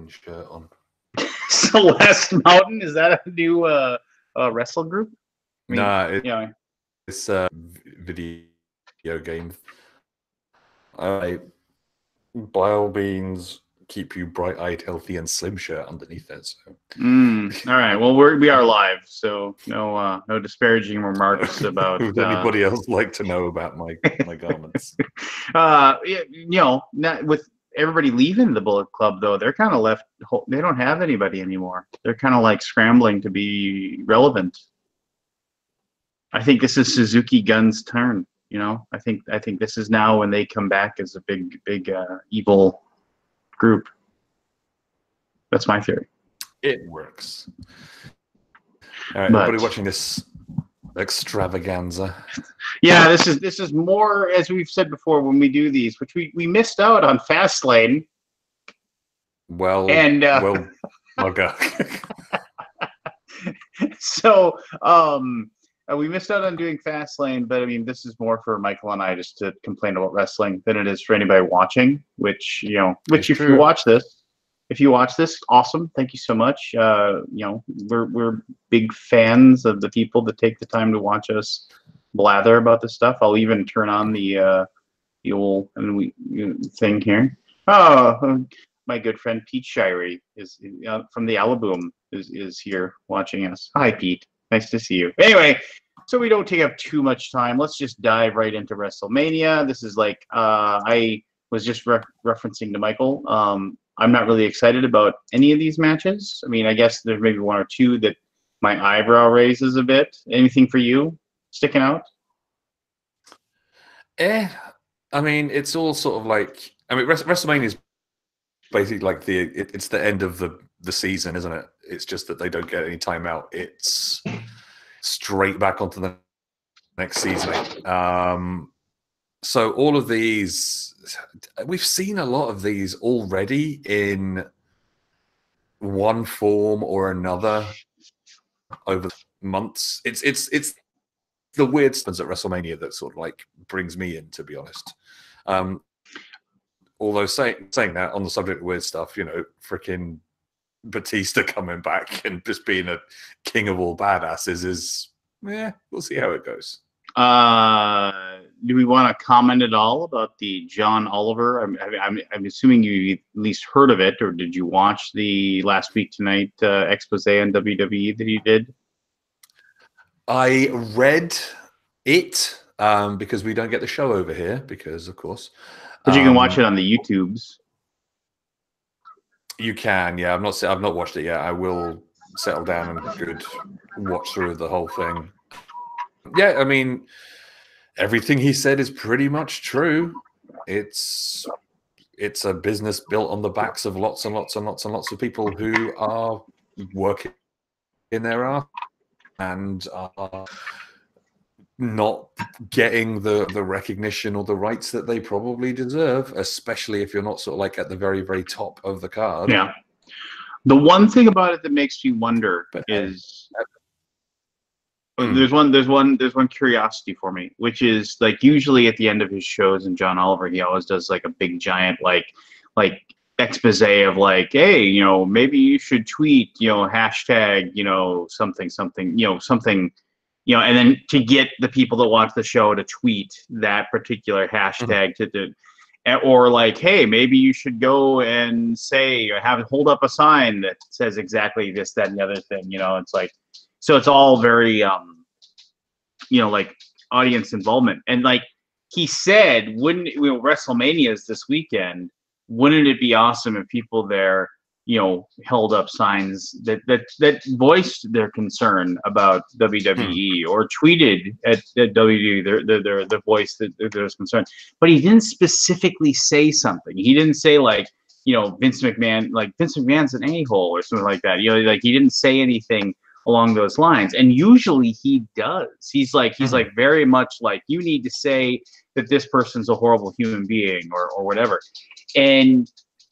shirt on. Celeste Mountain, is that a new wrestle group? I mean, Nah, it's a video game. By all means, keep you bright-eyed, healthy, and slim shirt underneath it. So. All right. Well, we are live, so no disparaging remarks about. Would anybody else like to know about my garments? Not with everybody leaving the Bullet Club, though, they're kind of left. They don't have anybody anymore. They're kind of like scrambling to be relevant. I think this is Suzuki Gun's turn. I think this is now when they come back as a big evil group. That's my theory. It works. All right, everybody watching this extravaganza. Yeah, this is more, as we've said before when we do these, which we missed out on Fastlane. Well, okay. So, we missed out on doing Fastlane, but I mean, this is more for Michael and I just to complain about wrestling than it is for anybody watching. Which if you watch this, awesome. Thank you so much. We're big fans of the people that take the time to watch us blather about this stuff. I'll even turn on the old thing here. Oh, my good friend Pete Shirey is from the Alaboom is here watching us. Hi, Pete. Nice to see you. Anyway, so we don't take up too much time. Let's just dive right into Wrestlemania. This is like I was just referencing to Michael. I'm not really excited about any of these matches. I mean, I guess there's maybe one or two that my eyebrow raises a bit. Anything for you sticking out? I mean, it's all sort of like, WrestleMania is basically like it's the end of the season, isn't it? It's just that they don't get any time out. It's straight back onto the next season. So all of these, we've seen a lot of these already in one form or another over months. It's the weird stuff at WrestleMania that sort of like brings me in, to be honest. Although saying that on the subject of weird stuff, freaking Batista coming back and just being a king of all badasses is we'll see how it goes. Do we want to comment at all about the John Oliver? I'm assuming you at least heard of it, or did you watch the Last Week Tonight expose on WWE that he did? I read it because we don't get the show over here, because of course. But you can watch it on the YouTubes. You can, yeah. I've not watched it yet. I will settle down and watch through the whole thing. Yeah, I mean, everything he said is pretty much true. It's a business built on the backs of lots and lots and lots and lots of people who are working in their art and are not getting the recognition or the rights that they probably deserve, especially if you're not sort of like at the very, very top of the card. Yeah. The one thing about it that makes me wonder is there's one curiosity for me, which is like usually at the end of his shows, and John Oliver, he always does like a big giant like expose of like, hey, maybe you should tweet, hashtag, something, something, and then to get the people that watch the show to tweet that particular hashtag or like, hey, maybe you should go and say, or hold up a sign that says exactly this, that, and the other thing. It's like, so it's all very, like audience involvement. And like he said, WrestleMania is this weekend. Wouldn't it be awesome if people there, held up signs that voiced their concern about WWE or tweeted at WWE their voice that there's concern. But he didn't specifically say something. He didn't say like, Vince McMahon's an a-hole or something like that. Like he didn't say anything along those lines. And usually he does. He's like very much like, you need to say that this person's a horrible human being or whatever. And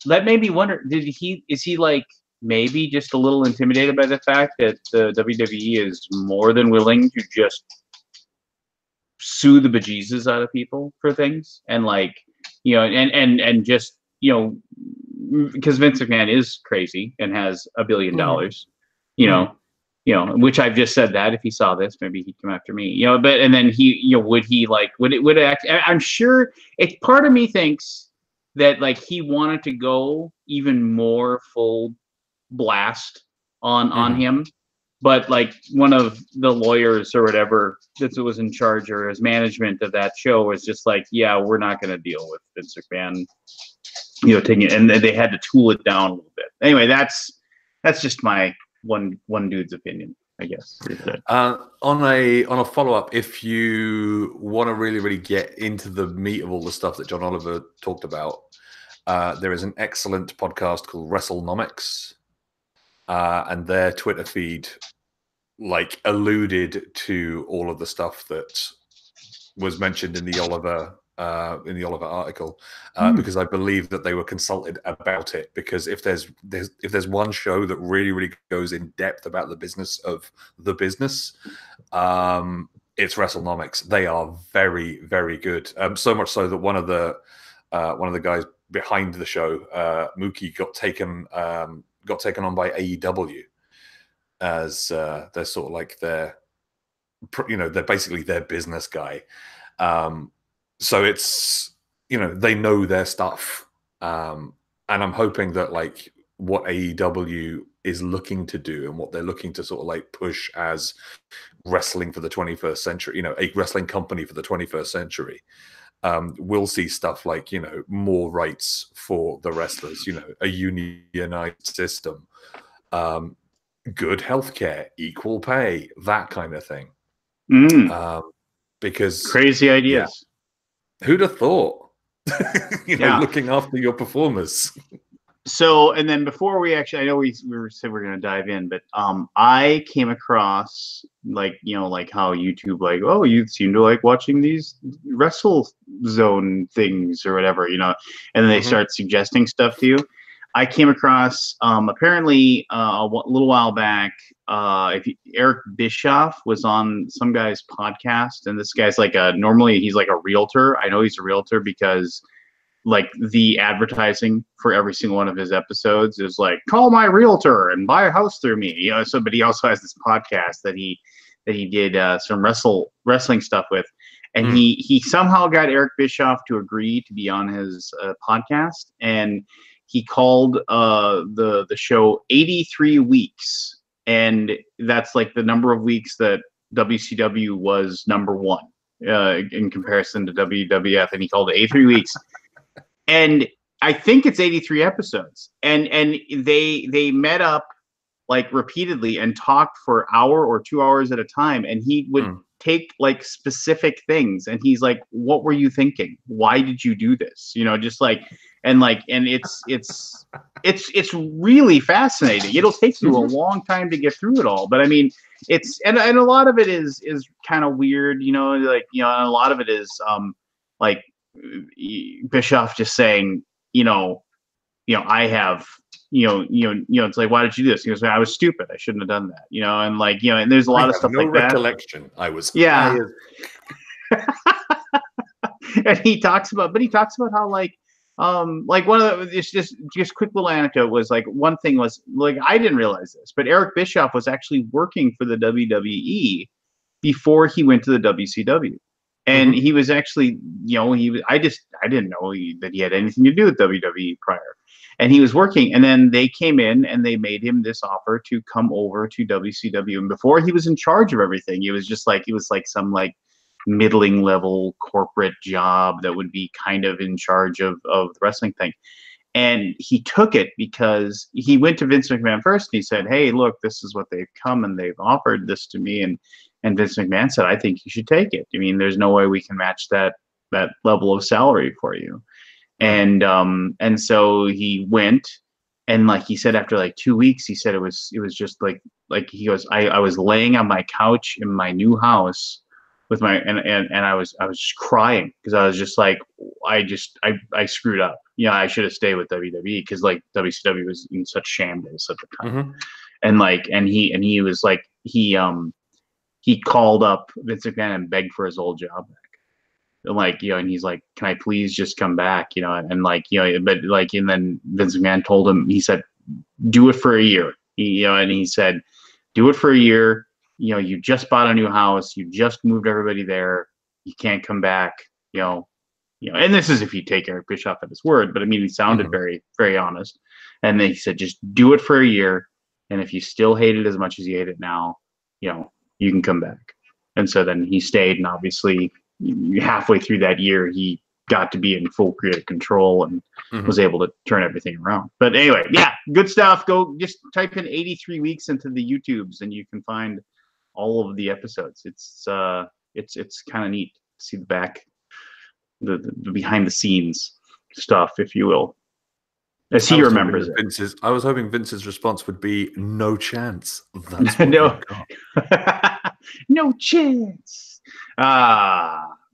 that made me wonder, is he like maybe just a little intimidated by the fact that the WWE is more than willing to just sue the bejesus out of people for things, and like, and just, because Vince McMahon is crazy and has $1 billion, Mm. which I've just said that if he saw this, maybe he'd come after me, but, and then he, would he like, would it act, I'm sure part of me thinks that like he wanted to go even more full blast on him, but like one of the lawyers or whatever that was in charge or his management of that show was just like, yeah, we're not going to deal with Vince McMahon, taking it, and they had to tool it down a little bit. Anyway, that's just my one dude's opinion, I guess. On a follow up, if you want to really get into the meat of all the stuff that John Oliver talked about, there is an excellent podcast called Wrestlenomics, and their Twitter feed like alluded to all of the stuff that was mentioned in the Oliver article, because I believe that they were consulted about it. Because if there's one show that really goes in depth about the business of the business, it's Wrestlenomics. They are very good. So much so that one of the guys behind the show, Mookie, got taken on by AEW as they're sort of like they're basically their business guy. So it's, they know their stuff. And I'm hoping that like what AEW is looking to do and what they're looking to sort of like push as wrestling for the 21st century, a wrestling company for the 21st century, we'll see stuff like, more rights for the wrestlers, a unionized system, good healthcare, equal pay, that kind of thing. Because crazy ideas. Yeah, who'd have thought? Looking after your performers. So, and then before we actually, I know we said we're going to dive in, but I came across like how YouTube, like, oh, you seem to like watching these Wrestle Zone things or whatever, and then they start suggesting stuff to you. I came across apparently a little while back. Eric Bischoff was on some guy's podcast, and this guy's like normally he's like a realtor. I know he's a realtor because like the advertising for every single one of his episodes is like, call my realtor and buy a house through me. So, but he also has this podcast that he did some wrestling stuff with. And he somehow got Eric Bischoff to agree to be on his podcast, and he called the show 83 Weeks, and that's like the number of weeks that WCW was number one in comparison to WWF, and he called it 83 Weeks. And I think it's 83 episodes, and they met up like repeatedly and talked for an hour or 2 hours at a time, and he would take like specific things, and he's like, what were you thinking? Why did you do this? Just like, and it's really fascinating. It'll take you a long time to get through it all, but I mean, it's and a lot of it is kind of weird, and a lot of it is like Bischoff just saying, I have, it's like, why did you do this? He goes, I was stupid. I shouldn't have done that, and like, and there's a lot of stuff like that. Recollection. I was, yeah. And he talks about how like one of the, it's just quick little anecdote was like, one thing was like, I didn't realize this, but Eric Bischoff was actually working for the WWE before he went to the WCW. And he was actually, I didn't know that he had anything to do with WWE prior. And he was working, and then they came in and they made him this offer to come over to WCW. And before he was in charge of everything, it was like some like middling level corporate job that would be kind of in charge of the wrestling thing. And he took it because he went to Vince McMahon first, and he said, hey, look, this is what they've come and they've offered this to me. And Vince McMahon said, I think you should take it. I mean, there's no way we can match that level of salary for you. And so he went, and like he said, after like 2 weeks, he said it was just like he goes, I was laying on my couch in my new house with my and I was just crying because I was just like, I screwed up. I should have stayed with WWE because like WCW was in such shambles at the time. And like and he was like he called up Vince McMahon and begged for his old job back. And like, and he's like, "Can I please just come back?" And like, but like, and then Vince McMahon told him, he said, "Do it for a year." And he said, "Do it for a year. You just bought a new house, you just moved everybody there, you can't come back." And this is if you take Eric Bischoff at his word, but I mean, he sounded very, very honest. And then he said, "Just do it for a year, and if you still hate it as much as you hate it now, you can come back." And so then he stayed, and obviously halfway through that year, he got to be in full creative control and was able to turn everything around. But anyway, yeah, good stuff. Go just type in 83 weeks into the YouTubes, and you can find all of the episodes. It's kind of neat to see the back, the behind the scenes stuff, if you will, as he remembers it. I was hoping Vince's response would be no chance. That's no, no chance.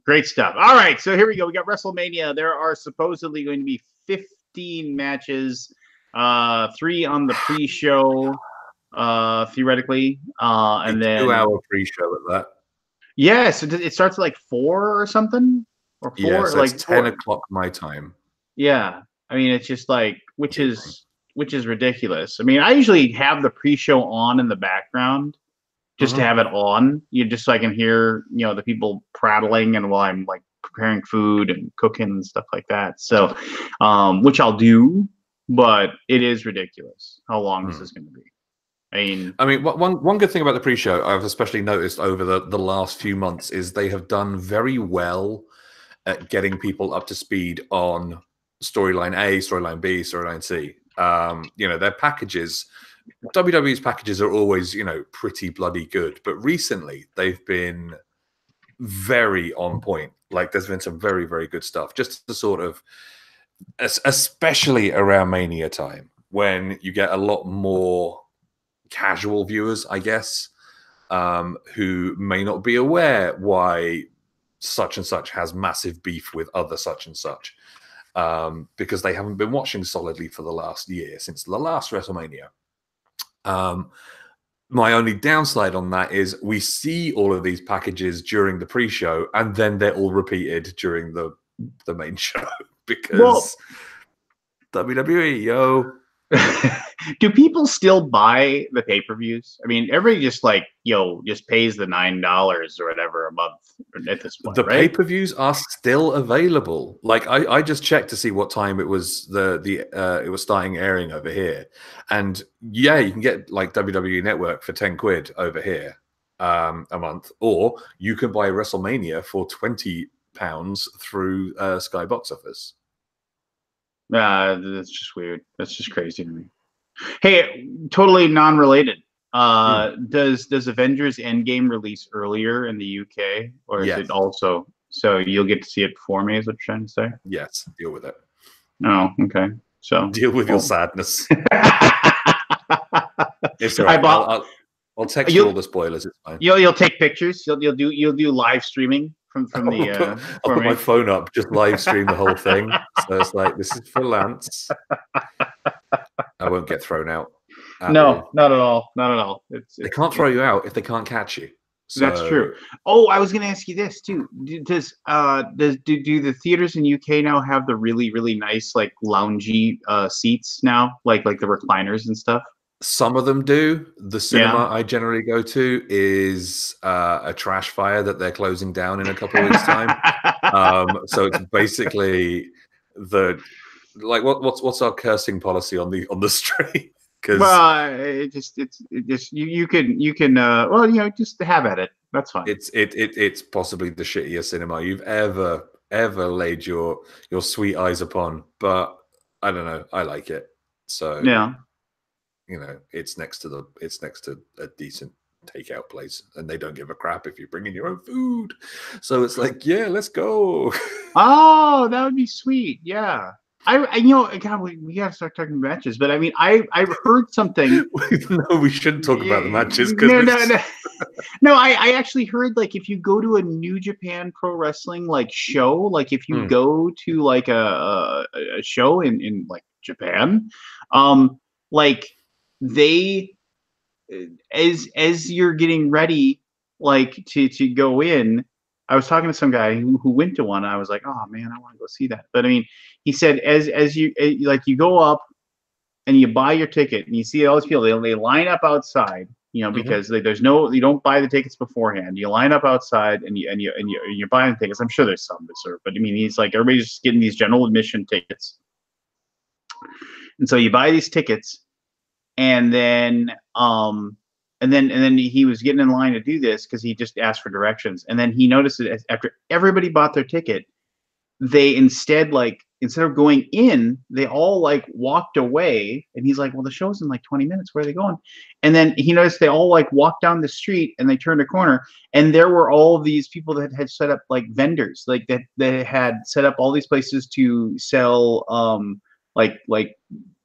Great stuff. All right, so here we go. We got WrestleMania. There are supposedly going to be 15 matches, 3 on the pre-show, theoretically, and then 2-hour pre-show at that. Yeah, so it starts at like 4 or something, or 4, yeah, so like it's 10 o'clock my time. Yeah, I mean, it's just like, which is ridiculous. I mean, I usually have the pre-show on in the background, just to have it on, just so I can hear, the people prattling, and while I'm like preparing food and cooking and stuff like that. So, which I'll do, but it is ridiculous how long this is going to be. I mean, one good thing about the pre-show I've especially noticed over the last few months is they have done very well at getting people up to speed on storyline A, storyline B, storyline C. Their packages, WWE's packages are always, pretty bloody good. But recently, they've been very on point. Like, there's been some very, very good stuff. Just to sort of, especially around Mania time, when you get a lot more casual viewers, I guess, who may not be aware why such and such has massive beef with other such and such, because they haven't been watching solidly for the last year, since the last WrestleMania. My only downside on that is we see all of these packages during the pre-show, and then they're all repeated during the main show, because WWE, yo. Do people still buy the pay-per-views? I mean, everybody just like, just pays the $9 or whatever a month at this point. The right? pay-per-views are still available. Like, I just checked to see what time it was it was starting airing over here, and yeah, you can get like WWE Network for 10 quid over here a month, or you can buy WrestleMania for £20 through Sky Box Office. That's just weird. That's just crazy to me. Hey, totally non-related. Does Avengers Endgame release earlier in the UK, or is it also so you'll get to see it before me? Is what you're trying to say? Yes, deal with it. Oh, okay. So deal with your sadness. It's all right. I'll text you all the spoilers. It's fine. You'll take pictures. You'll do live streaming from the. I'll put my phone up, just live stream the whole thing. So it's like, this is for Lance. I won't get thrown out. No, not at all. Not at all. They can't throw you out if they can't catch you. So, that's true. Oh, I was going to ask you this too. Do the theaters in UK now have the really, really nice like loungy seats now, like the recliners and stuff? Some of them do. The cinema I generally go to is a trash fire that they're closing down in a couple of weeks' time. So it's basically what's our cursing policy on the street? Well, you can just have at it. That's fine. It's possibly the shittiest cinema you've ever laid your sweet eyes upon, but I don't know. I like it. So yeah. It's next to a decent takeout place, and they don't give a crap if you bring in your own food. So it's like, yeah, let's go. Oh, that would be sweet. Yeah. God, we gotta start talking matches. But I mean, I've heard something. No, we shouldn't talk about the matches. No. I actually heard, like, if you go to a New Japan Pro Wrestling like show, like if you go to like a show in like Japan, like they, as you're getting ready, like to go in, I was talking to some guy who went to one. I was like, oh man, I want to go see that. But I mean, he said as you like you go up and you buy your ticket and you see all these people, they line up outside, because there's no, you don't buy the tickets beforehand. You line up outside and you're buying the tickets. I'm sure there's some reserved, but I mean, he's like everybody's just getting these general admission tickets, and so you buy these tickets, and then he was getting in line to do this because he just asked for directions, and then he noticed that after everybody bought their ticket, they instead of going in, they all like walked away, and he's like, well, the show's in like 20 minutes, where are they going? And then he noticed they all like walked down the street and they turned a corner, and there were all of these people that had set up like vendors, like that had set up all these places to sell like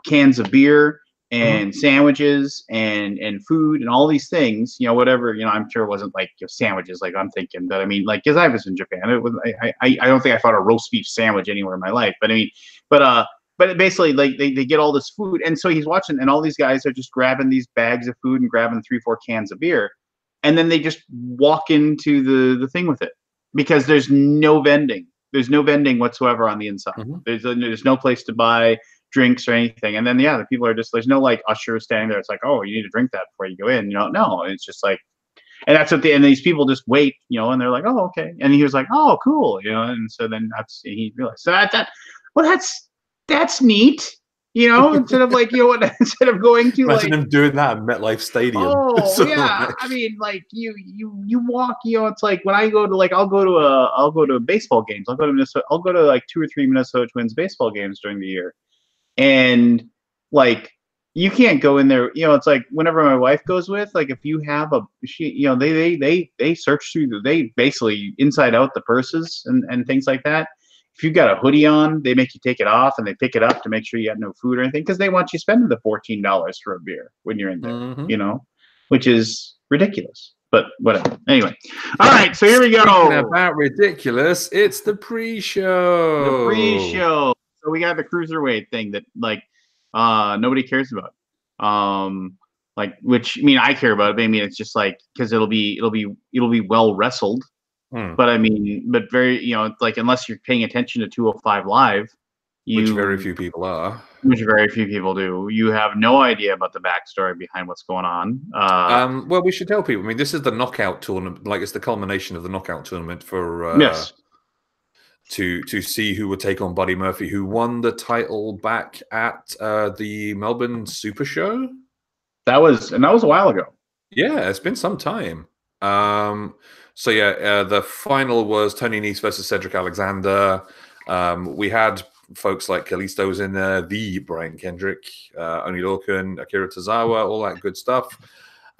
cans of beer and sandwiches and food and all these things, whatever, I'm sure it wasn't like sandwiches like I'm thinking, but I mean, like, because I was in Japan, it was, I don't think I found a roast beef sandwich anywhere in my life, but I mean, but basically, like, they get all this food, and so he's watching, and all these guys are just grabbing these bags of food and grabbing 3-4 cans of beer, and then they just walk into the thing with it, because there's no vending whatsoever on the inside. There's no place to buy drinks or anything, and then the people are just, there's no like usher standing there. It's like, oh, you need to drink that before you go in. No, it's just like, and that's what and these people just wait, and they're like, oh, okay, and he was like, oh, cool, and so then he realized, so that's neat, instead of like, instead of going to imagine him doing that at MetLife Stadium. Oh yeah, I mean, like you walk, it's like when I go to like I'll go to baseball games. I'll go to like 2 or 3 Minnesota Twins baseball games during the year. And like, you can't go in there, it's like whenever my wife goes with, like, if you have they search through they basically inside out the purses and things like that. If you've got a hoodie on, they make you take it off, and they pick it up to make sure you have no food or anything, because they want you spending the $14 for a beer when you're in there, which is ridiculous. But whatever. Anyway, all right. So here we go. Speaking about ridiculous, it's the pre-show. The pre-show. So we got the cruiserweight thing that like nobody cares about. Like, which, I mean, I care about it, but I mean, it's just like, because it'll be well wrestled. But I mean, but very, like, unless you're paying attention to 205 Live, which very few people are. Which very few people do. You have no idea about the backstory behind what's going on. Well, we should tell people. I mean, this is the knockout tournament. Like, it's the culmination of the knockout tournament for yes. To see who would take on Buddy Murphy, who won the title back at the Melbourne Super Show. That was a while ago. Yeah, it's been some time. So yeah, the final was Tony Nese versus Cedric Alexander. We had folks like Kalisto was in there, the Brian Kendrick, Oni Lorcan, Akira Tozawa, all that good stuff.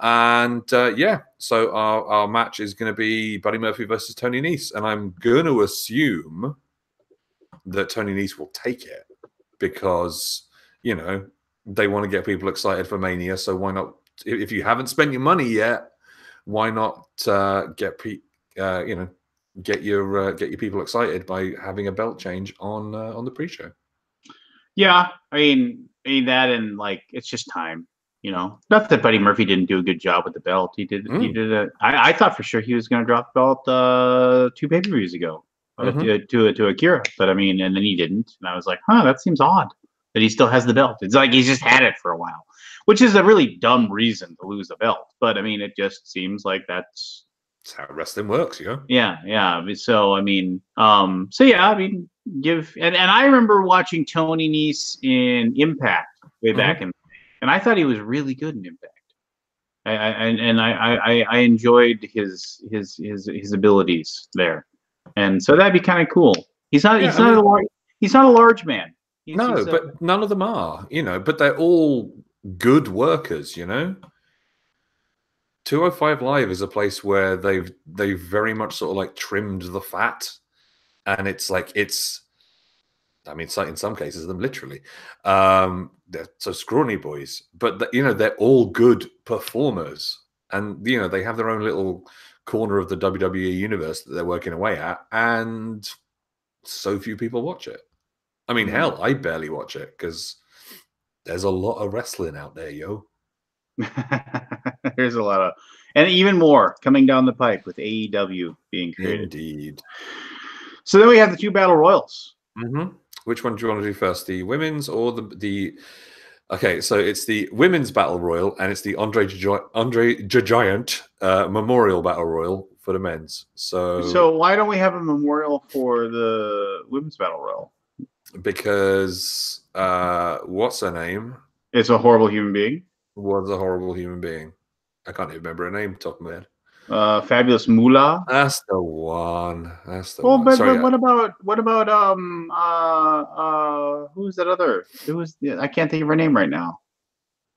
And yeah, so our match is going to be Buddy Murphy versus Tony Nese, and I'm going to assume that Tony Nese will take it because they want to get people excited for Mania. So why not? If you haven't spent your money yet, why not get your people excited by having a belt change on the pre-show? Yeah, I mean that, and like, it's just time. Not that Buddy Murphy didn't do a good job with the belt. He did. He did it. I thought for sure he was going to drop the belt 2 pay-per-views ago to Akira, but I mean, and then he didn't, and I was like, that seems odd that he still has the belt. It's like he's just had it for a while, which is a really dumb reason to lose the belt. But I mean, it just seems like that's how wrestling works, Yeah. So I mean, and I remember watching Tony Nese in Impact way back in. And I thought he was really good in Impact. I enjoyed his abilities there, and so that'd be kind of cool. He's not a large man. But none of them are, But they're all good workers, 205 Live is a place where they've very much sort of like trimmed the fat, and it's like I mean, in some cases, them literally. They're so scrawny boys, but they're all good performers, and they have their own little corner of the WWE universe that they're working away at, and so few people watch it. I mean, hell, I barely watch it because there's a lot of wrestling out there, yo. There's a lot of, And even more coming down the pipe with AEW being created. Indeed. So then we have the 2 battle royals. Mm-hmm. Which one do you want to do first? The women's or the Okay, so it's the women's battle royal and it's the Andre the Giant Memorial Battle Royal for the men's. So why don't we have a memorial for the women's battle royal? Because what's her name? It's a horrible human being. Was a horrible human being. I can't even remember her name top of my head. Fabulous Moolah. That's the one. That's the Well, one. but, Sorry, but what about who's that other? I can't think of her name right now.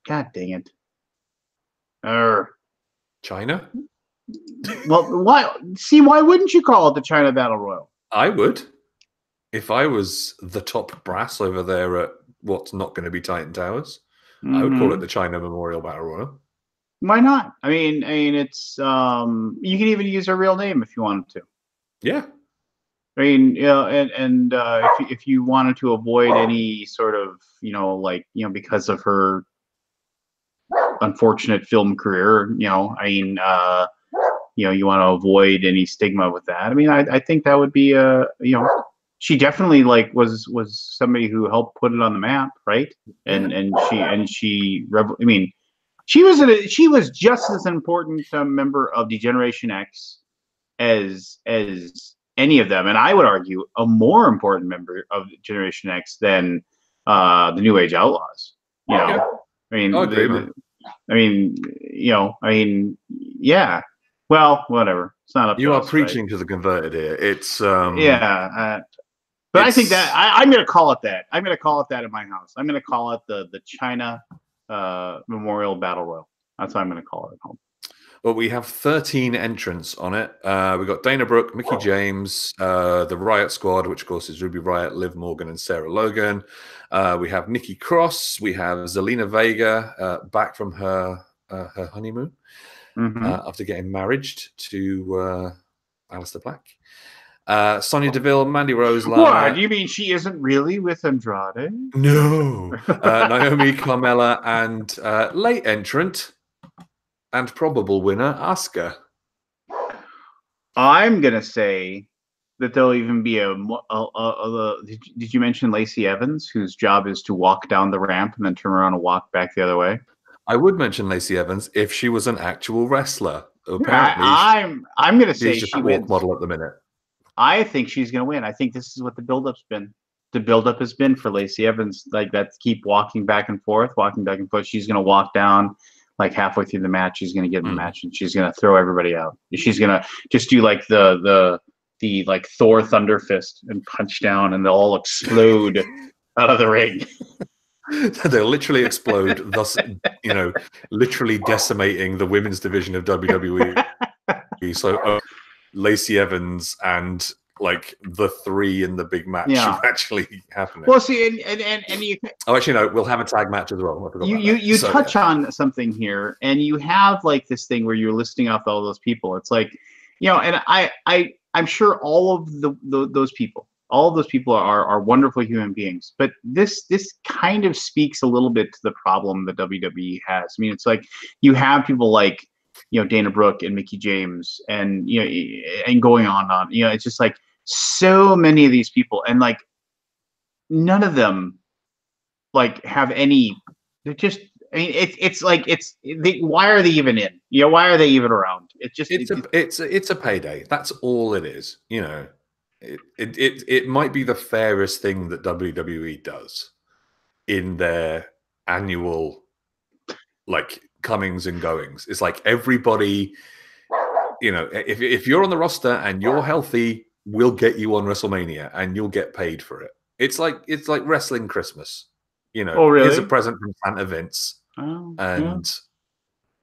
God dang it. China? Well, why? See, why wouldn't you call it the China Battle Royal? I would. If I was the top brass over there at what's not going to be Titan Towers, I would call it the China Memorial Battle Royal. Why not? I mean, it's you can even use her real name if you wanted to. Yeah. I mean, and if you wanted to avoid any sort of, because of her unfortunate film career, I mean, you want to avoid any stigma with that. I mean, I think that would be she definitely was somebody who helped put it on the map, right? And she I mean, she was just as important a member of Degeneration X as any of them, and I would argue a more important member of Generation X than the New Age Outlaws. I mean, yeah. Well, whatever. It's not up you to are us, preaching right? to the converted here. It's but I think that I'm going to call it that. I'm going to call it that in my house. I'm going to call it the China Memorial Battle Royal. That's what I'm going to call it at home. Well, we have 13 entrants on it. We've got Dana Brooke, Mickie James, the Riot Squad, which of course is Ruby Riott, Liv Morgan, and Sarah Logan. We have Nikki Cross. We have Zelina Vega back from her honeymoon after getting married to Aleister Black. Sonya Deville, Mandy Rose, Lana. What? You mean she isn't really with Andrade? No. Naomi, Carmella, and late entrant and probable winner, Asuka. I'm going to say that there'll even be did you mention Lacey Evans, whose job is to walk down the ramp and then turn around and walk back the other way? I would mention Lacey Evans if she was an actual wrestler. Apparently, I'm going to say she's a walk model at the minute. I think she's going to win. I think this is what the build-up's been. The build-up has been for Lacey Evans, keep walking back and forth. She's going to walk down halfway through the match. She's going to get in the match and she's going to throw everybody out. She's going to just do the Thor Thunder Fist and punch down, and they'll all explode out of the ring. They'll literally explode, thus, literally decimating the women's division of WWE. So Lacey Evans and the three in the big match actually happening. Well, see, and you. Oh, actually, no. We'll have a I'm touch on something here, and you have this thing where you're listing off all those people. It's and I'm sure all of those people are wonderful human beings, but this kind of speaks a little bit to the problem that WWE has. I mean, it's you have people like Dana Brooke and Mickie James, and and going on. It's just so many of these people, and none of them have any. They're just. I mean, why are they even in? Why are they even around? It's a payday. That's all it is. It might be the fairest thing that WWE does in their annual comings and goings. It's everybody, if you're on the roster and you're healthy, we'll get you on WrestleMania and you'll get paid for it. It's like wrestling Christmas. Oh, really? Here's a present from Santa Vince. And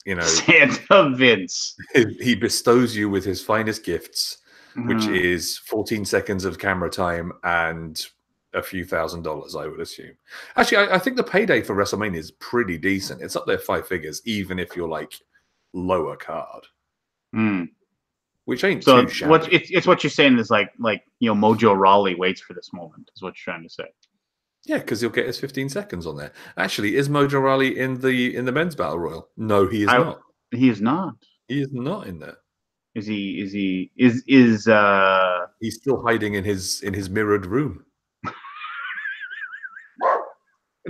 Santa Vince. He bestows you with his finest gifts, which is 14 seconds of camera time and a few $1,000s, I would assume. Actually, I think the payday for WrestleMania is pretty decent. It's up there 5 figures, even if you're lower card. Which ain't too shabby. It's what you're saying is Mojo Rawley waits for this moment, is what you're trying to say. Yeah, because he'll get his 15 seconds on there. Actually, is Mojo Rawley in the men's battle royal? No, he is not. He is not. He is not in there. Is he? He's still hiding in his mirrored room,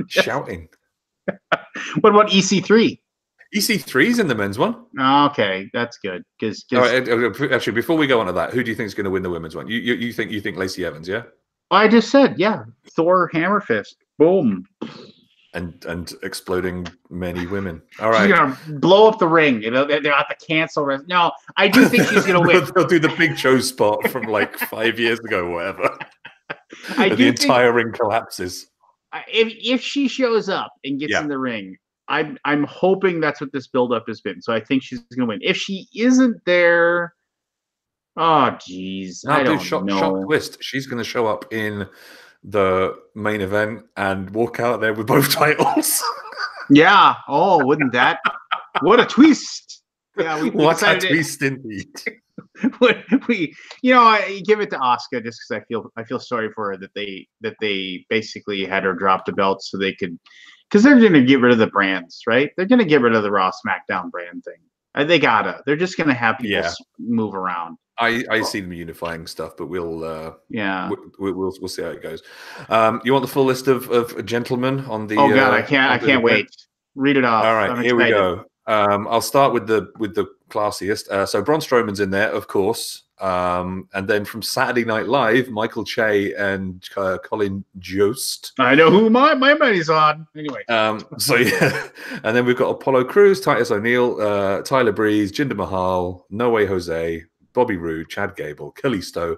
shouting. What about EC3? EC3's in the men's one. Okay, that's good. Because actually, before we go on to that, who do you think is going to win the women's one? You think Lacey Evans? Yeah. I just said, yeah, Thor Hammer Fist. Boom. And exploding many women. All right. She's gonna blow up the ring. You know, they're at the cancel. No, I do think she's gonna win. They'll do the Big Show spot from like 5 years ago, or whatever. The entire ring collapses. If she shows up and gets in the ring, I'm hoping that's what this buildup has been. So I think she's gonna win. If she isn't there, oh geez, I don't know. Shock twist. She's gonna show up in the main event and walk out there with both titles. Yeah. Oh, wouldn't that? What a twist! Yeah, what a twist indeed. I give it to Asuka just because I feel sorry for her that they basically had her drop the belt so they could, because they're going to get rid of the brands, right? They're going to get rid of the Raw SmackDown brand thing. They gotta. They're just going to have people move around. I see them unifying stuff, but we'll see how it goes. You want the full list of gentlemen on the? Oh God, I can't wait. Read it off. All right, here we go. I'll start with the classiest. So Braun Strowman's in there, of course, and then from Saturday Night Live, Michael Che and Colin Jost. I know who my money's on. Anyway, and then we've got Apollo Crews, Titus O'Neil, Tyler Breeze, Jinder Mahal, No Way Jose, Bobby Roode, Chad Gable, Kalisto,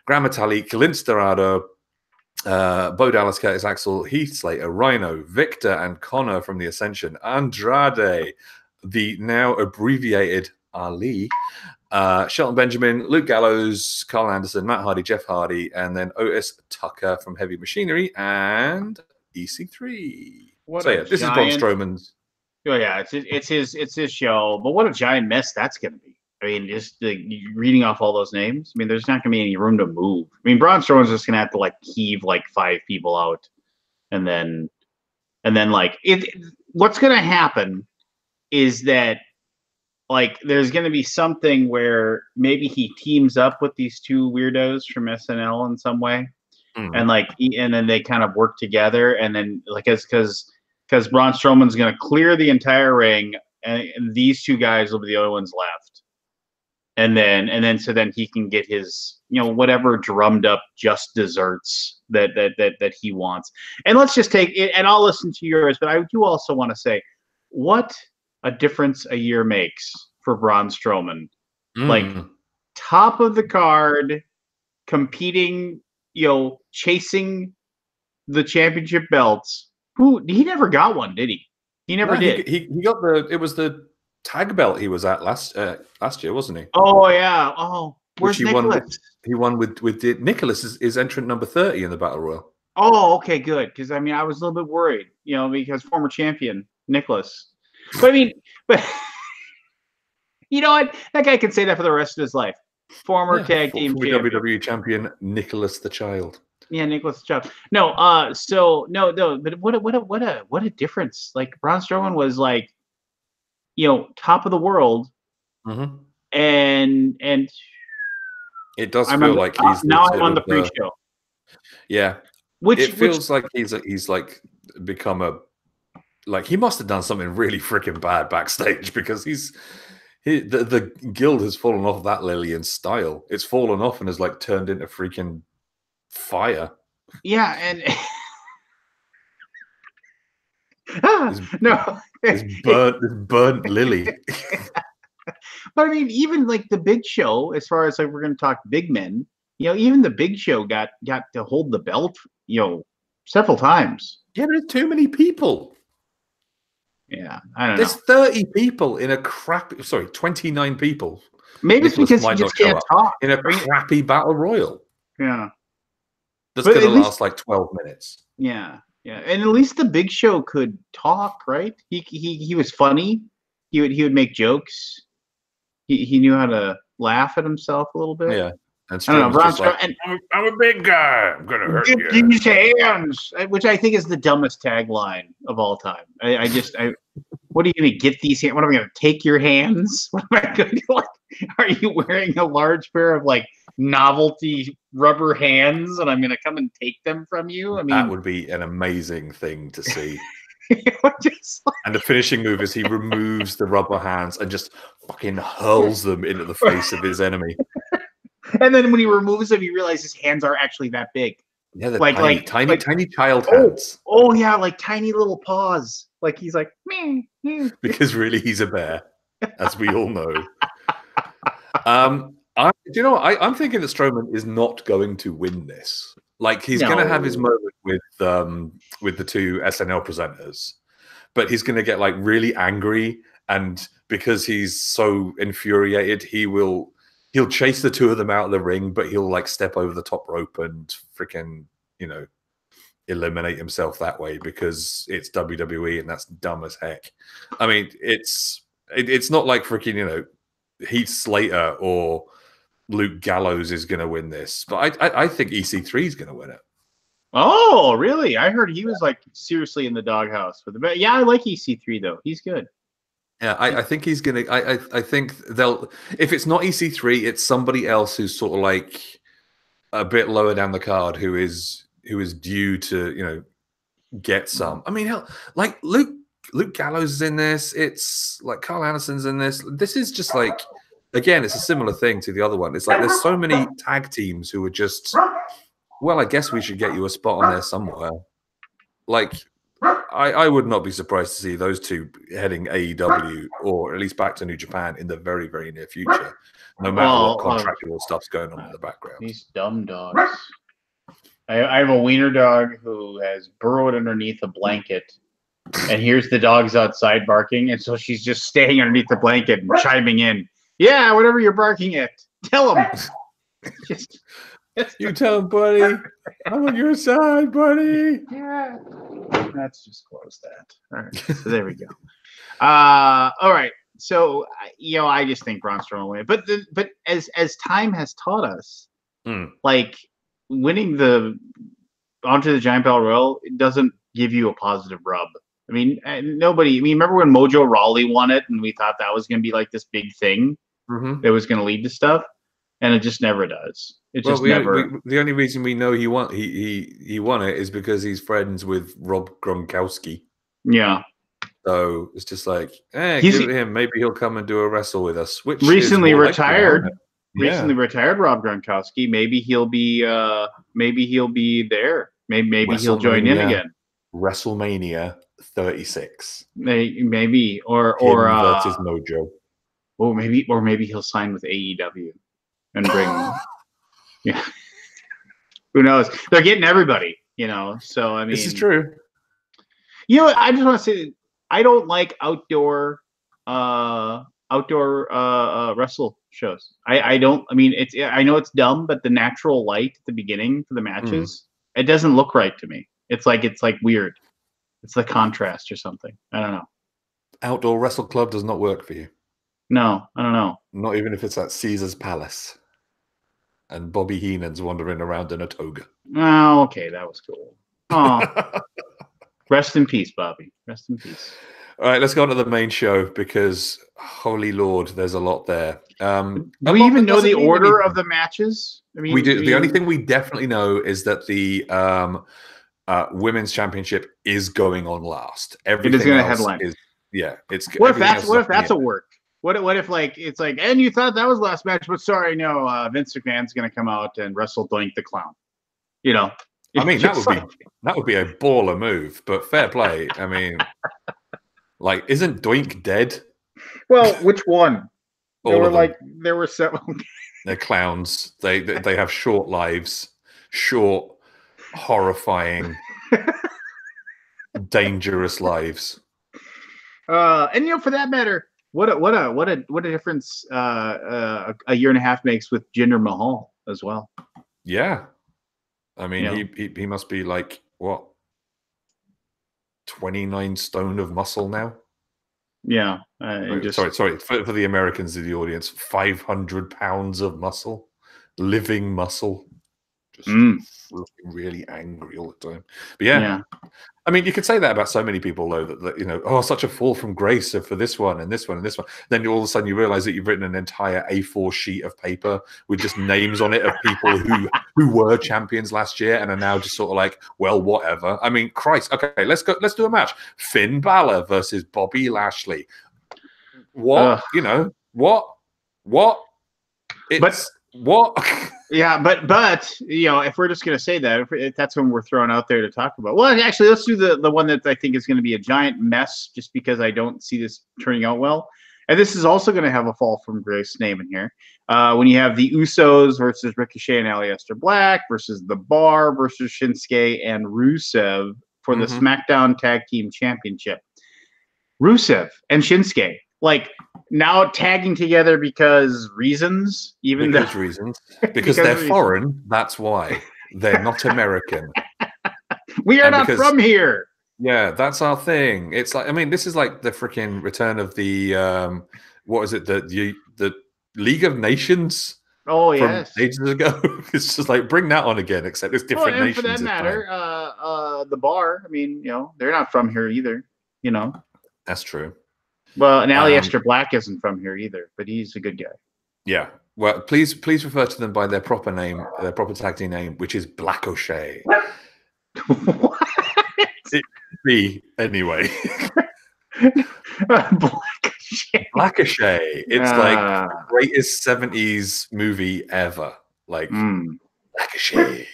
Gran Metalik, Lince Dorado, Bo Dallas, Curtis Axel, Heath Slater, Rhino, Victor and Connor from the Ascension, Andrade, the now abbreviated Ali, Shelton Benjamin, Luke Gallows, Carl Anderson, Matt Hardy, Jeff Hardy, and then Otis Tucker from Heavy Machinery and EC3. This is Braun Strowman's. Oh yeah, it's his show. But what a giant mess that's going to be. I mean, just reading off all those names. I mean, there's not going to be any room to move. I mean, Braun Strowman's just going to have to heave 5 people out, and then what's going to happen is that there's going to be something where maybe he teams up with these two weirdos from SNL in some way, and then they kind of work together, and then because Braun Strowman's going to clear the entire ring, and these two guys will be the only ones left. And then he can get his, whatever drummed up just desserts that he wants. And let's just take it, and I'll listen to yours, but I do also want to say what a difference a year makes for Braun Strowman. Top of the card, competing, chasing the championship belts. He never got one, did he? He never did. He got it was the tag belt he was at last year, wasn't he? Oh yeah. Oh, where's Nicholas? He won with Nicholas is entrant number 30 in the Battle Royal. Oh, okay, good. Because I mean, I was a little bit worried, because former champion Nicholas. But I mean, you know what? That guy can say that for the rest of his life. Former tag team champion. WWE champion Nicholas the Child. Yeah, Nicholas the Child. No, but what a difference. Braun Strowman was top of the world, and it does feel like he's now I'm on the pre-show. Yeah, it feels like he's become he must have done something really freaking bad backstage, because the guild has fallen off that Lillian style. It's fallen off and has turned into freaking fire. Yeah, and it's burnt Lily. But I mean, even the Big Show, as far as we're going to talk big men, even the Big Show got to hold the belt, several times. Yeah, but it's too many people. Yeah, I don't know. There's 30 people in 29 people. Maybe it's because you just can't talk in a crappy battle royal. Yeah, that's going to last 12 minutes. Yeah. Yeah, and at least the Big Show could talk, right? He was funny. He would make jokes. He knew how to laugh at himself a little bit. Yeah, and I don't know. I'm a big guy. I'm gonna hurt you. Give me hands, which I think is the dumbest tagline of all time. What are you going to get these hands? What am I going to take your hands? What am I going to like? Are you wearing a large pair of like novelty rubber hands, and I'm going to come and take them from you? I mean, that would be an amazing thing to see. just like, And the finishing move is he removes the rubber hands and just fucking hurls them into the face of his enemy. and then when he removes them, you realize his hands are actually that big. Yeah, they're Like tiny child oh, hands. oh yeah, like tiny little paws. Like he's like, meh, meh. Because really, he's a bear, as we all know. I'm thinking that Strowman is not going to win this. Like he's going to have his moment with the two SNL presenters, but he's going to get like really angry, and because he's so infuriated, he'll chase the two of them out of the ring, but he'll like step over the top rope and freaking eliminate himself that way because it's WWE and that's dumb as heck. I mean, it's not like freaking Heath Slater or Luke Gallows is going to win this, but I think EC3 is going to win it. Oh, really? I heard he was like seriously in the doghouse for the. Yeah, I like EC3 though. He's good. Yeah, I think he's going to. I think they'll. If it's not EC3, it's somebody else who's sort of like a bit lower down the card who is due to get some. I mean, hell, like Luke Gallows is in this. It's like Carl Anderson's in this. This is just like, again, it's a similar thing to the other one. It's like there's so many tag teams who are just, well, I guess we should get you a spot on there somewhere. Like, I would not be surprised to see those two heading AEW or at least back to New Japan in the very, very near future, no matter what contractual stuff's going on in the background. These dumb dogs. I have a wiener dog who has burrowed underneath a blanket and hears the dogs outside barking, and so she's just staying underneath the blanket and chiming in. Yeah, whatever you're barking at, tell him. You tell him, buddy. I'm on your side, buddy. Yeah. Let's just close that. All right. So there we go. All right. So I just think Braun Strowman will win. But as time has taught us, like winning the onto the Giant Battle Royal, it doesn't give you a positive rub. I mean, nobody. I mean, remember when Mojo Rawley won it, and we thought that was going to be like this big thing that was going to lead to stuff, and it just never does. It just never. The only reason we know he won it is because he's friends with Rob Gronkowski. Yeah. So it's just like, give it to him. Maybe he'll come and do a wrestle with us. Which recently retired. Yeah. Recently retired Rob Gronkowski. Maybe he'll be there. Maybe he'll join in again. WrestleMania 36. Maybe or versus Mojo. Or maybe he'll sign with AEW and bring. Yeah. Who knows? They're getting everybody, So I mean, this is true. I just want to say I don't like outdoor wrestle shows. I don't. I mean, I know it's dumb, but the natural light at the beginning for the matches, it doesn't look right to me. It's like weird. It's the contrast or something. I don't know. Outdoor Wrestle Club does not work for you. No, I don't know. Not even if it's at Caesar's Palace and Bobby Heenan's wandering around in a toga. Oh, okay, that was cool. Oh, rest in peace, Bobby. Rest in peace. All right, let's go on to the main show because, holy Lord, there's a lot there. Do we even know the order of the matches? I mean, we do. The only thing we definitely know is that the Women's Championship is going on last. Everything it is going to else headline. What if that's a work? What if it's like, and you thought that was last match, but sorry, no, Vince McMahon's going to come out and wrestle Doink the Clown. I mean, that would be a baller move, but fair play. I mean, like, isn't Doink dead? Well, which one? There were several. They're clowns. They have short lives, short, horrifying, dangerous lives. And for that matter, what a difference a year and a half makes with Jinder Mahal as well. Yeah, I mean he must be like what 29 stone of muscle now. Yeah, sorry for the Americans in the audience, 500 pounds of muscle, living muscle. just looking really angry all the time. But Yeah. I mean, you could say that about so many people, though, that you know, oh, such a fall from grace for this one and this one and this one. Then all of a sudden you realize that you've written an entire A4 sheet of paper with just names on it of people who were champions last year and are now just sort of like, well, whatever. I mean, Christ. Okay, let's do a match. Finn Balor versus Bobby Lashley. What? You know, what? It's what? Yeah, but you know, if we're just going to say that, if that's when we're thrown out there to talk about. Well, actually, let's do the one that I think is going to be a giant mess, just because I don't see this turning out well. And this is also going to have a fall from grace name in here. When you have the Usos versus Ricochet and Aleister Black versus The Bar versus Shinsuke and Rusev for the SmackDown Tag Team Championship. Rusev and Shinsuke, like, now tagging together because reasons, because they're foreign. That's why they're not American. We are not from here. Yeah, that's our thing. It's like, I mean, this is like the freaking return of the what is it, the League of Nations? Oh yes, from ages ago. It's just like, bring that on again, except it's different nations. For that matter, The Bar. I mean, you know, they're not from here either. You know, that's true. Well, and Aleister Black isn't from here either, but he's a good guy. Yeah. Well, please refer to them by their proper name, their proper tag team name, which is Black O'Shea. What? Me, anyway. Black O'Shea. It's like the greatest 70s movie ever. Like Black O'Shea.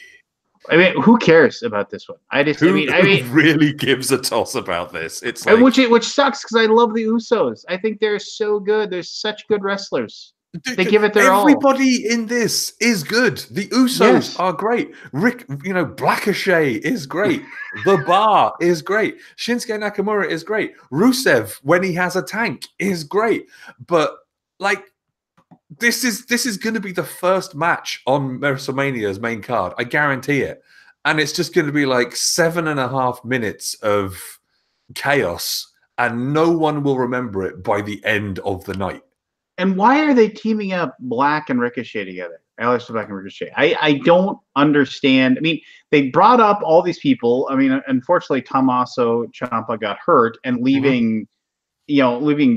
I mean, who cares about this one? Who really gives a toss about this? It's like, which sucks because I love the Usos. I think they're so good. They're such good wrestlers. They give it their all. Everybody in this is good. The Usos are great. Black O'Shea is great. The Bar is great. Shinsuke Nakamura is great. Rusev, when he has a tank, is great. But like, this is going to be the first match on WrestleMania's main card. I guarantee it. And it's just going to be like 7.5 minutes of chaos, and no one will remember it by the end of the night. And why are they teaming up Black and Ricochet together? Aleister Black and Ricochet. I don't understand. I mean, they brought up all these people. I mean, unfortunately, Tommaso Ciampa got hurt, and leaving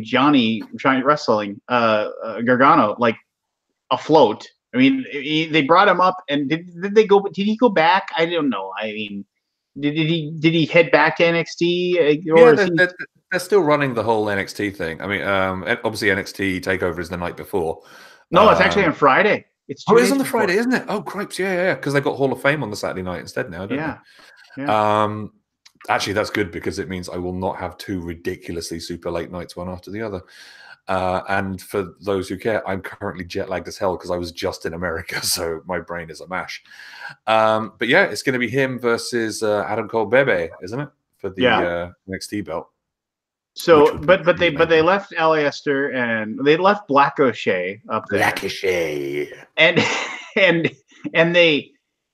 Johnny Wrestling, Gargano, like, afloat. I mean, they brought him up, and did he go back? I don't know. I mean, did he head back to NXT? They're still running the whole NXT thing. I mean, obviously NXT Takeover is the night before. No, it's actually on Friday. It's on the Friday, isn't it? Oh, cripes, yeah, because they got Hall of Fame on the Saturday night instead now, don't they? Yeah. Actually, that's good, because it means I will not have two ridiculously super late nights, one after the other. And for those who care, I'm currently jet lagged as hell because I was just in America, so my brain is a mash. But yeah, it's going to be him versus Adam Cole Bebe, isn't it, for the NXT belt? So, but they left Aleister and they left Black O'Shea up there. Black O'Shea. And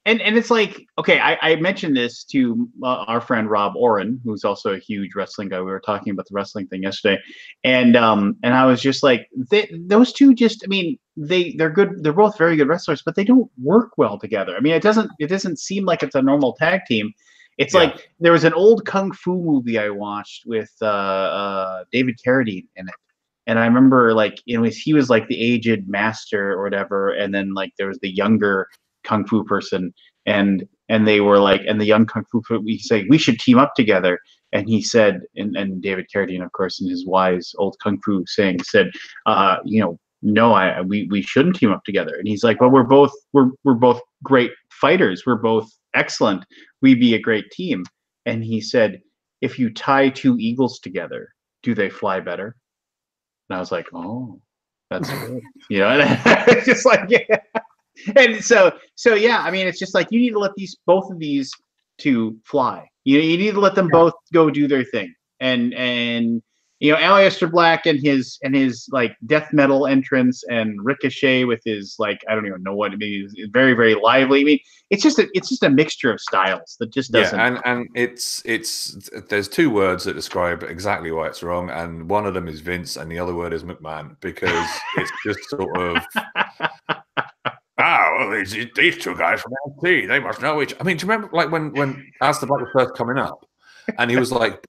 it's like, okay, I mentioned this to our friend Rob Oren, who's also a huge wrestling guy. We were talking about the wrestling thing yesterday, and I was just like, those two just, I mean, they're good. They're both very good wrestlers, but they don't work well together. I mean, it doesn't seem like it's a normal tag team. It's like, there was an old kung fu movie I watched with David Carradine in it. And I remember, like, he was like the aged master or whatever, and then like there was the younger kung fu person, and they were like, and the young kung fu person, we say, we should team up together. And he said, and David Carradine, of course, in his wise old kung fu saying, said, no, we shouldn't team up together. And he's like, well, we're both great fighters. We're both excellent. We'd be a great team. And he said, if you tie two eagles together, do they fly better? And I was like, oh, that's good. And it's just like, yeah. And so yeah, I mean, it's just like, you need to let both of these two fly. You need to let them both go do their thing. And Aleister Black and his like death metal entrance, and Ricochet with his, like, I don't even know what it means, very, very lively. I mean, it's just a mixture of styles that just doesn't. Yeah, and it's there's two words that describe exactly why it's wrong, and one of them is Vince, and the other word is McMahon, because it's just sort of oh, these two guys from LT, they must know each. I mean, do you remember like when Aleister Black was first coming up, and he was like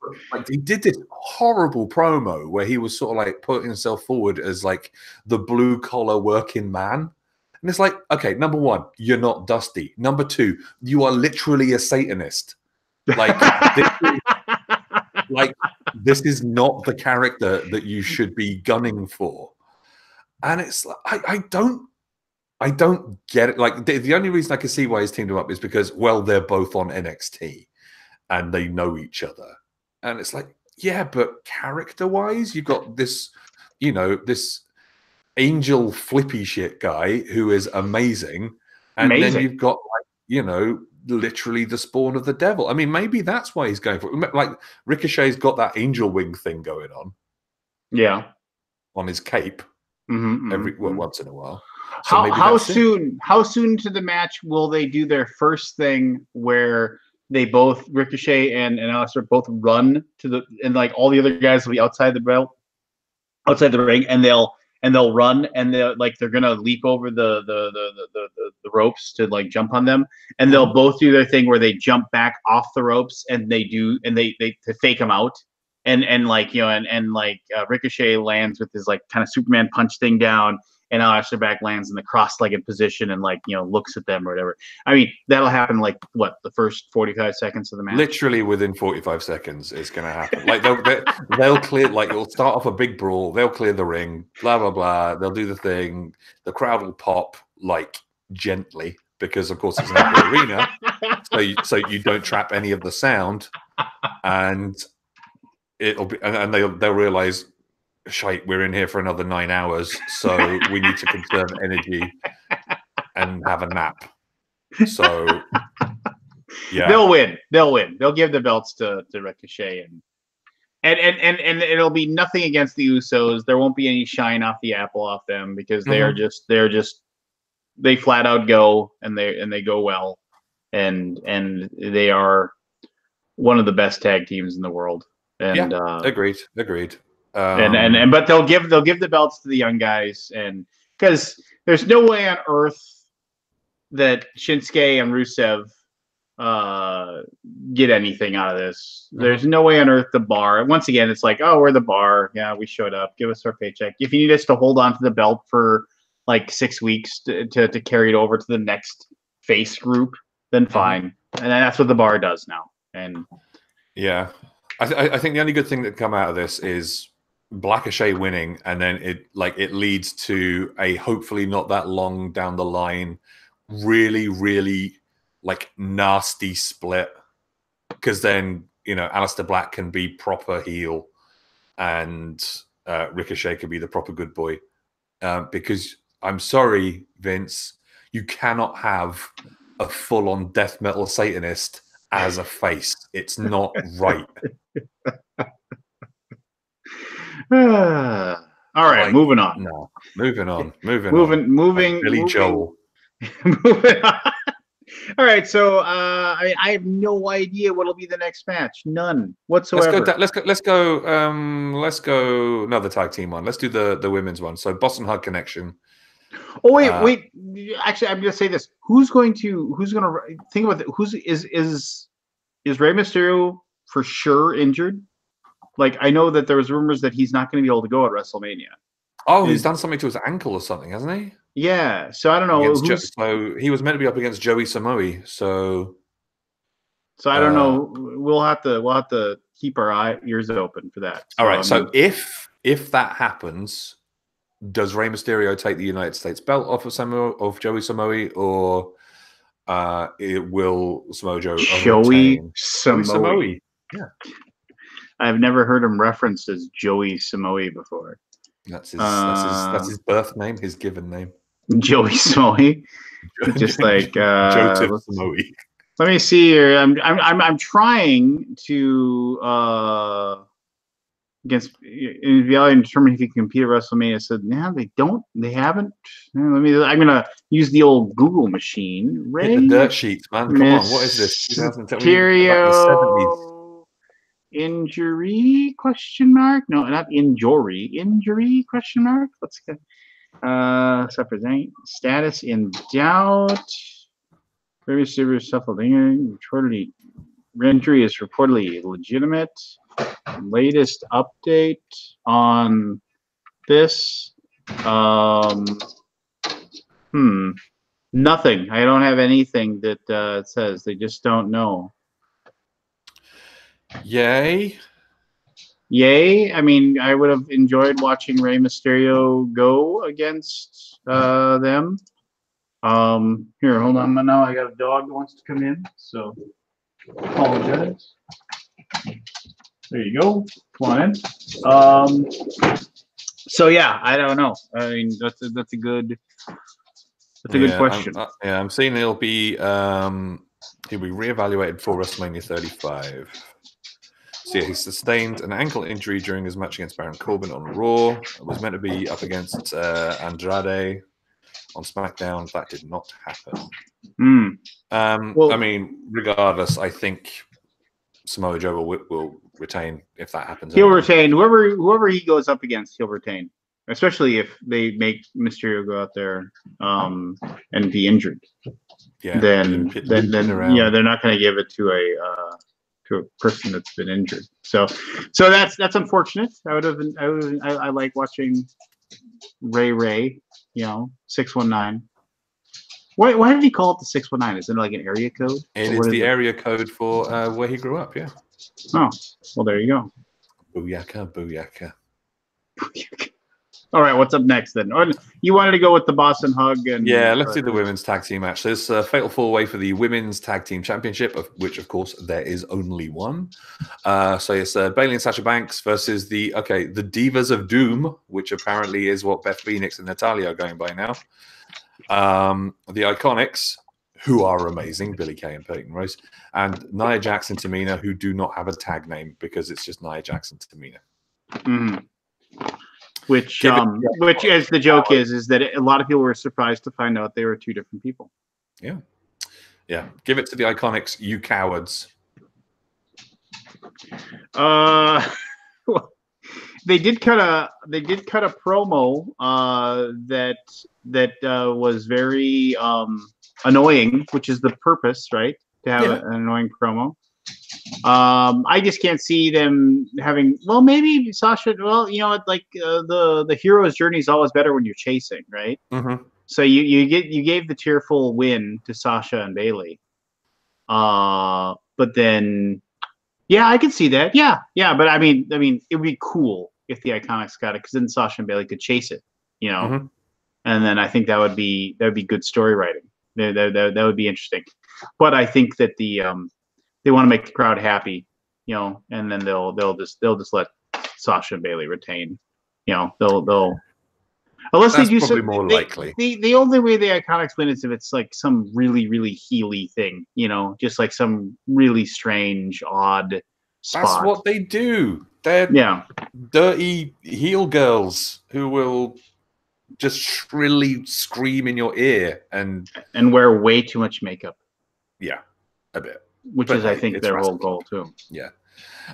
he did this horrible promo where he was sort of like putting himself forward as like the blue collar working man. And it's like, okay, number one, you're not Dusty. Number two, you are literally a Satanist. Like, this is not the character that you should be gunning for. And it's like, I don't get it. Like, the only reason I can see why he's teamed them up is because, well, they're both on NXT and they know each other. And it's like, yeah, but character-wise, you've got this, this angel flippy shit guy who is amazing, and then you've got literally the spawn of the devil. I mean, maybe that's why he's going for it. Like Ricochet's got that angel wing thing going on, on his cape once in a while. So how soon to the match will they do their first thing where they both Ricochet and Aleister both run and like all the other guys will be outside the ring, and they'll run, and they're gonna leap over the ropes to like jump on them, and they'll both do their thing where they jump back off the ropes and they to fake them out, and Ricochet lands with his like kind of Superman punch thing down, and Aleister Black lands in the cross-legged position and looks at them or whatever. I mean, that'll happen like the first 45 seconds of the match. Literally within 45 seconds, it's going to happen. Like they'll clear. Like it'll start off a big brawl. They'll clear the ring. Blah blah blah. They'll do the thing. The crowd will pop like gently because, of course, it's an outdoor arena, so you don't trap any of the sound, and it'll be and they'll realize, shite, we're in here for another 9 hours, so we need to conserve energy and have a nap. So, yeah, they'll win. They'll give the belts to Ricochet, and it'll be nothing against the Usos. There won't be any shine off the apple off them because they flat out go, and they go well, and they are one of the best tag teams in the world. And agreed. But they'll give the belts to the young guys, and because there's no way on earth that Shinsuke and Rusev get anything out of this. There's no way on earth the Bar. Once again, it's like, oh, we're the Bar. Yeah, we showed up. Give us our paycheck. If you need us to hold on to the belt for like 6 weeks to carry it over to the next face group, then fine. And that's what the Bar does now. And yeah, I think the only good thing that come out of this is Blackochet winning, and then it leads to a hopefully not that long down the line really, really like nasty split, because then Aleister Black can be proper heel and Ricochet can be the proper good boy, because I'm sorry, Vince, you cannot have a full-on death metal Satanist as a face. It's not right. All right, moving on. No, moving on. Billy Joel. Moving on. All right, so I have no idea what'll be the next match. None whatsoever. Let's go another tag team one. Let's do the women's one. So Boston Hug Connection. Oh wait. Actually, I'm gonna say this. Who's gonna think about it? Is Rey Mysterio for sure injured? Like, I know that there was rumors that he's not going to be able to go at WrestleMania. Oh, he's done something to his ankle or something, hasn't he? Yeah. So I don't know. So he was meant to be up against Joey Samoa. So I don't know. We'll have to keep our ears open for that. All right. So if that happens, does Rey Mysterio take the United States belt off of Joey Samoa, or it will Samoa Joe? Joey Samoa. Yeah. I've never heard him referenced as Joey Samoa before. That's his birth name, his given name. Joey Samoa. Just like Joseph Samoa. Let me see here. I'm trying to against evaluate and determine if he can compete at WrestleMania. So they haven't. I'm gonna use the old Google machine. Hit the dirt sheets, man. Come on, what is this? Mysterio injury ? No, not injury. Injury ? Let's get. Suffers status in doubt. Very serious suffered reportedly injury is reportedly legitimate. Latest update on this. Nothing. I don't have anything that says. They just don't know. Yay. Yay. I mean, I would have enjoyed watching Rey Mysterio go against them. Here, hold on. Now I got a dog that wants to come in, so apologize. There you go. Come on in. So yeah, I don't know. I mean, that's a good question. I'm seeing he'll be reevaluated for WrestleMania 35. So yeah, he sustained an ankle injury during his match against Baron Corbin on Raw. It was meant to be up against Andrade on SmackDown. That did not happen. Well, I mean, regardless, I think Samoa Joe will retain if that happens. He'll retain. Whoever he goes up against, he'll retain. Especially if they make Mysterio go out there and be injured. Yeah. Then yeah, they're not going to give it to a person that's been injured. So that's unfortunate. I like watching Ray. 619. Why did he call it the 619? Is it like an area code? It is the area code for where he grew up, yeah. Oh, well, there you go. Booyaka, booyaka. All right, what's up next then? Or you wanted to go with the Boston Hug? Let's do the women's tag team match. There's a fatal four-way for the women's tag team championship, of which, of course, there is only one. So it's Bayley and Sasha Banks versus the Divas of Doom, which apparently is what Beth Phoenix and Natalya are going by now. The Iconics, who are amazing, Billie Kay and Peyton Royce, and Nia Jax and Tamina, who do not have a tag name because it's just Nia Jax and Tamina. Mm-hmm. Which as the joke is that a lot of people were surprised to find out they were two different people. Yeah. Give it to the Iconics, you cowards. They did cut a promo that was very annoying, which is the purpose, right? To have an annoying promo. I just can't see them having. Well, maybe Sasha. Well, the hero's journey is always better when you're chasing, right? Mm-hmm. So you gave the tearful win to Sasha and Bayley. But then, yeah, I can see that. Yeah. But I mean, it would be cool if the Iconics got it, because then Sasha and Bayley could chase it, Mm-hmm. And then I think that would be good story writing. That would be interesting. But I think that they want to make the crowd happy, and then they'll just let Sasha and Bayley retain. They'll unless That's they do probably more likely. The only way the Iconics win is if it's like some really, really heely thing, just like some really strange, odd spot. That's what they do. They're dirty heel girls who will just shrilly scream in your ear and wear way too much makeup. Yeah, a bit. Which is, I think, their whole goal too. Yeah.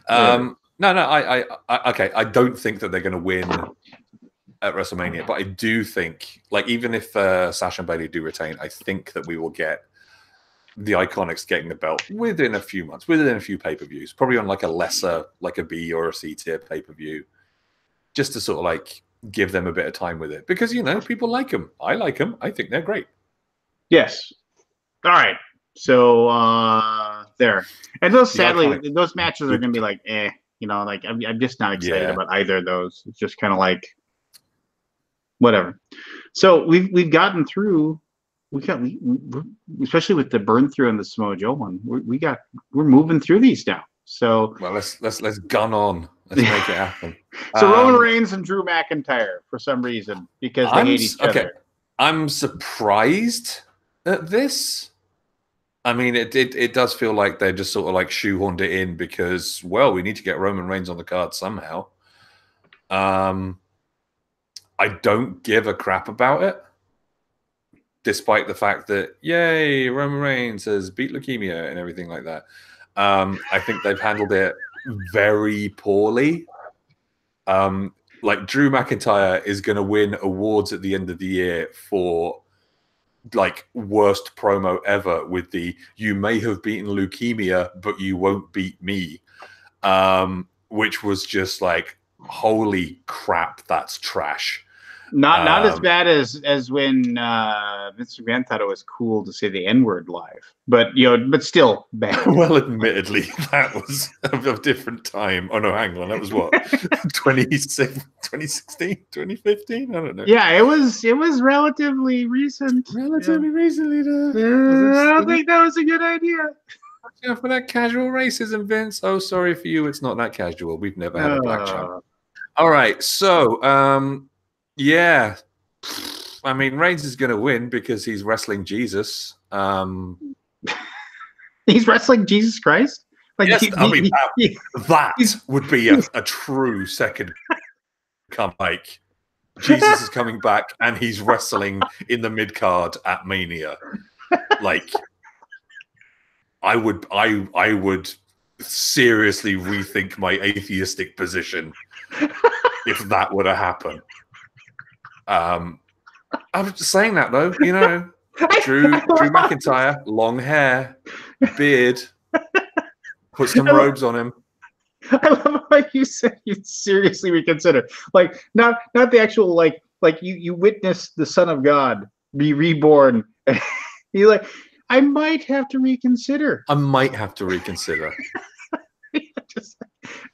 No. I don't think that they're going to win at WrestleMania, but I do think, even if Sasha and Bayley do retain, I think that we will get the Iconics getting the belt within a few months, within a few pay-per-views, probably on a lesser, a B or a C tier pay-per-view, just to sort of give them a bit of time with it, because people like them. I like them. I think they're great. Yes. All right. So there, and those those matches are going to be I'm just not excited about either of those. It's just kind of whatever. So we've gotten through. We especially with the burn through and the Samoa Joe one. We're moving through these now. So let's gun on. Let's make it happen. So Roman Reigns and Drew McIntyre for some reason, because they hate each other. I'm surprised at this. I mean, it does feel like they just sort of shoehorned it in because, well, we need to get Roman Reigns on the card somehow. I don't give a crap about it, despite the fact that, yay, Roman Reigns has beat leukemia and everything like that. I think they've handled it very poorly. like Drew McIntyre is going to win awards at the end of the year for like worst promo ever with the "you may have beaten leukemia, but you won't beat me," which was just like, holy crap, that's trash. Not as bad as when Vince McMahon thought it was cool to say the N-word live, but but still bad. Well, admittedly, that was of a different time. Oh no, hang on, that was what 2016, 2015? I don't know. Yeah, it was relatively recent. Relatively recently, I don't think that was a good idea. Yeah, for that casual racism, Vince. Oh, sorry for you. It's not that casual. We've never had a black champ. All right, so yeah, I mean, Reigns is going to win because he's wrestling Jesus. He's wrestling Jesus Christ. Like, yes, I mean that would be a true second come. Like, Jesus is coming back and he's wrestling in the mid card at Mania. Like, I would seriously rethink my atheistic position if that were to happen. I'm just saying that though, Drew McIntyre, long hair, beard, put some robes on him. I love how you said you'd seriously reconsider. Like, not the actual like you witnessed the Son of God be reborn. You're like, I might have to reconsider. I might have to reconsider.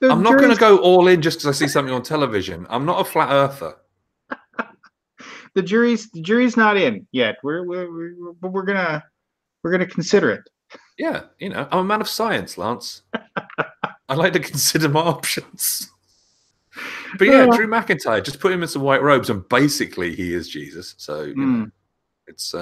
I'm not going to go all in just because I see something on television. I'm not a flat earther. The jury's not in yet. We're gonna consider it. Yeah, I'm a man of science, Lance. I like to consider my options. But yeah, Drew McIntyre, just put him in some white robes, and basically he is Jesus. So it's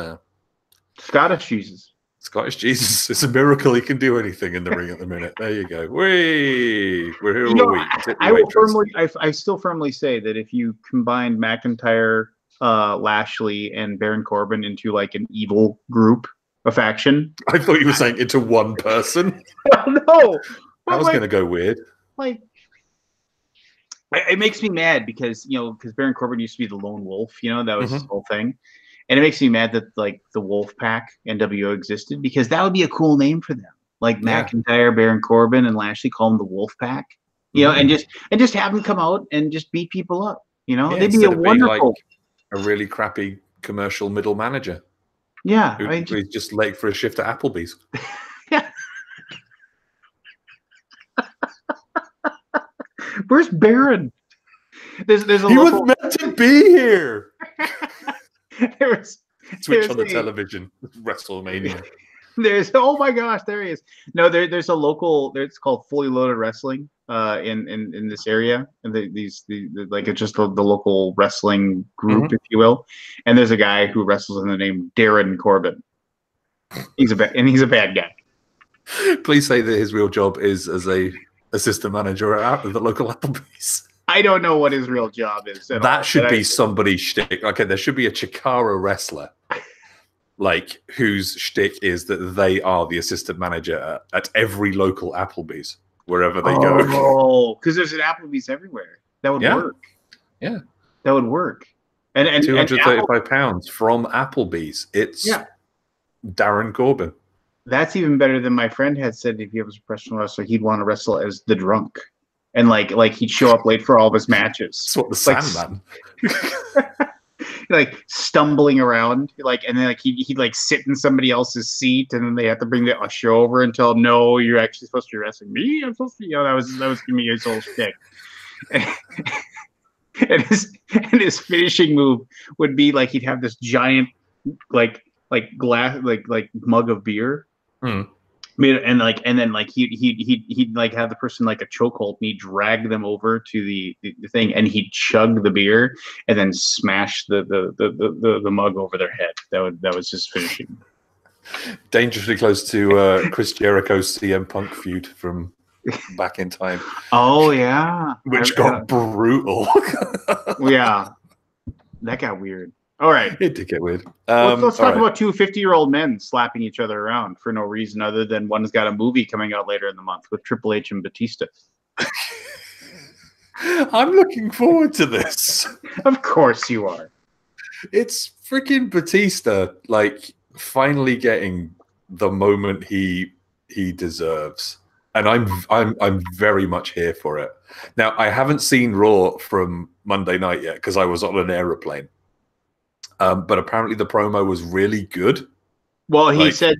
Scottish Jesus. Scottish Jesus. It's a miracle he can do anything in the ring at the minute. There you go. We're here all week. I still firmly say that if you combine McIntyre, Lashley, and Baron Corbin into like an evil group, a faction. I thought you were saying into one person. No, that was going to go weird. Like, it makes me mad because Baron Corbin used to be the lone wolf. That was his whole thing, and it makes me mad that like the Wolf Pack NWO existed, because that would be a cool name for them. Like McIntyre, Baron Corbin, and Lashley, call them the Wolf Pack. And just have them come out and just beat people up. They'd be a wonderful. Like a really crappy commercial middle manager. Yeah, who's just late for a shift at Applebee's. Yeah. Where's Baron? There's a he was meant to be here. Switch on the a television. WrestleMania. Oh my gosh, there he is. No, there's a local. It's called Fully Loaded Wrestling in this area, and like it's just the local wrestling group, if you will. And there's a guy who wrestles in the name Darren Corbin. He's a bad guy. Please say that his real job is as a assistant manager at the local Applebee's. I don't know what his real job is. That should be somebody's shtick. Okay, there should be a Chikara wrestler, like whose shtick is that they are the assistant manager at every local Applebee's wherever they go. Oh, because there's an Applebee's everywhere. That would work. Yeah, that would work. And 235 pounds from Applebee's. It's Darren Corbin. That's even better than my friend had said. If he was a professional wrestler, he'd want to wrestle as the drunk, and like he'd show up late for all of his matches. That's what the Sandman. Like stumbling around, and then he'd like sit in somebody else's seat, and then they have to bring the usher over and tell him, "No, you're actually supposed to be wrestling me. I'm supposed to be." That was gonna be his whole shtick. And his finishing move would be like he'd have this giant like glass like mug of beer. And then he'd like have the person like a chokehold, and he'd drag them over to the thing, and he'd chug the beer and then smash the mug over their head. That was his finishing. Dangerously close to Chris Jericho's CM Punk feud from back in time. Oh yeah, which got brutal. Yeah, that got weird. All right. It did get weird. Let's talk about two 50-year-old men slapping each other around for no reason other than one's got a movie coming out later in the month with Triple H and Batista. I'm looking forward to this. Of course you are. It's freaking Batista, like finally getting the moment he deserves, and I'm very much here for it. Now, I haven't seen Raw from Monday night yet because I was on an aeroplane, but apparently the promo was really good. Well, he Like, said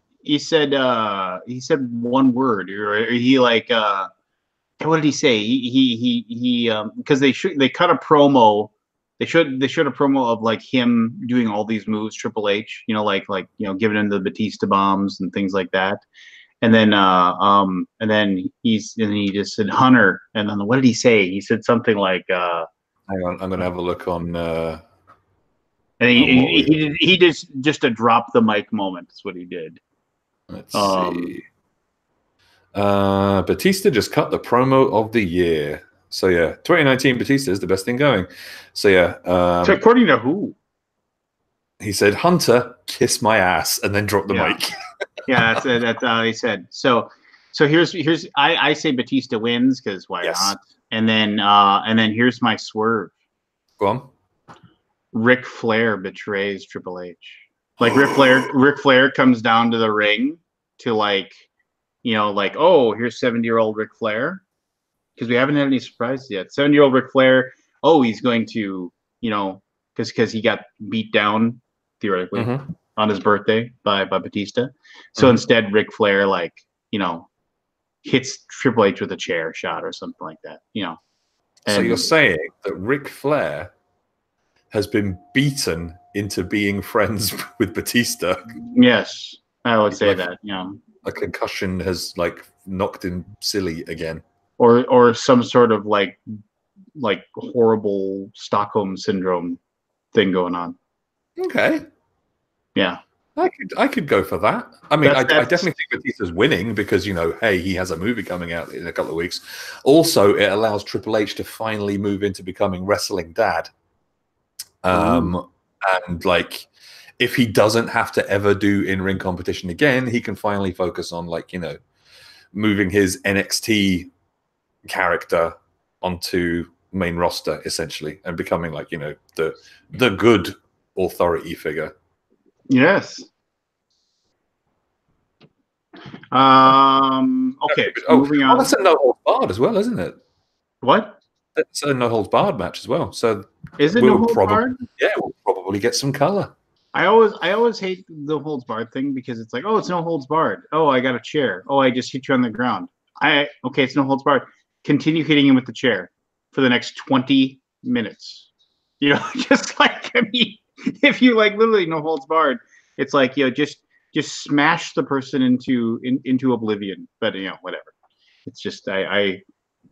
one word, or he like what did he say? He because they cut a promo. They showed a promo of like him doing all these moves, Triple H, like giving him the Batista bombs and things like that. And then he just said Hunter, and then what did he say? He said something like hang on, I'm gonna have a look on. And he just a drop the mic moment. That's what he did. Let's see. Batista just cut the promo of the year. So yeah, 2019 Batista is the best thing going. So yeah. So according to who? He said, "Hunter, kiss my ass," and then drop the mic. Yeah, that's how he said. So here's I say Batista wins because why not? And then here's my swerve. Go on. Ric Flair betrays Triple H. Like Ric Flair comes down to the ring to oh, here's 70-year-old Ric Flair, because we haven't had any surprises yet. 70-year-old Ric Flair. Oh, he's going to because he got beat down theoretically on his birthday by Batista. So instead, Ric Flair hits Triple H with a chair shot or something like that. So you're saying that Ric Flair has been beaten into being friends with Batista? Yes, I would say that. A concussion has knocked him silly again, or some sort of like horrible Stockholm syndrome thing going on. Okay. Yeah. I could go for that. I mean, I definitely think Batista's winning because, hey, he has a movie coming out in a couple of weeks. Also, it allows Triple H to finally move into becoming wrestling dad. And if he doesn't have to ever do in-ring competition again, he can finally focus on moving his NXT character onto main roster essentially and becoming the good authority figure. Yes. Okay. Moving on. That's a no holds barred as well, isn't it? What? It's a no holds barred match as well. So is it no holds barred? Yeah, we'll probably get some color. I always hate the holds barred thing because it's like, oh, it's no holds barred. Oh, I got a chair. Oh, I just hit you on the ground. Okay, it's no holds barred. Continue hitting him with the chair for the next 20 minutes. Just if you literally no holds barred, it's like just smash the person into oblivion. But whatever. It's just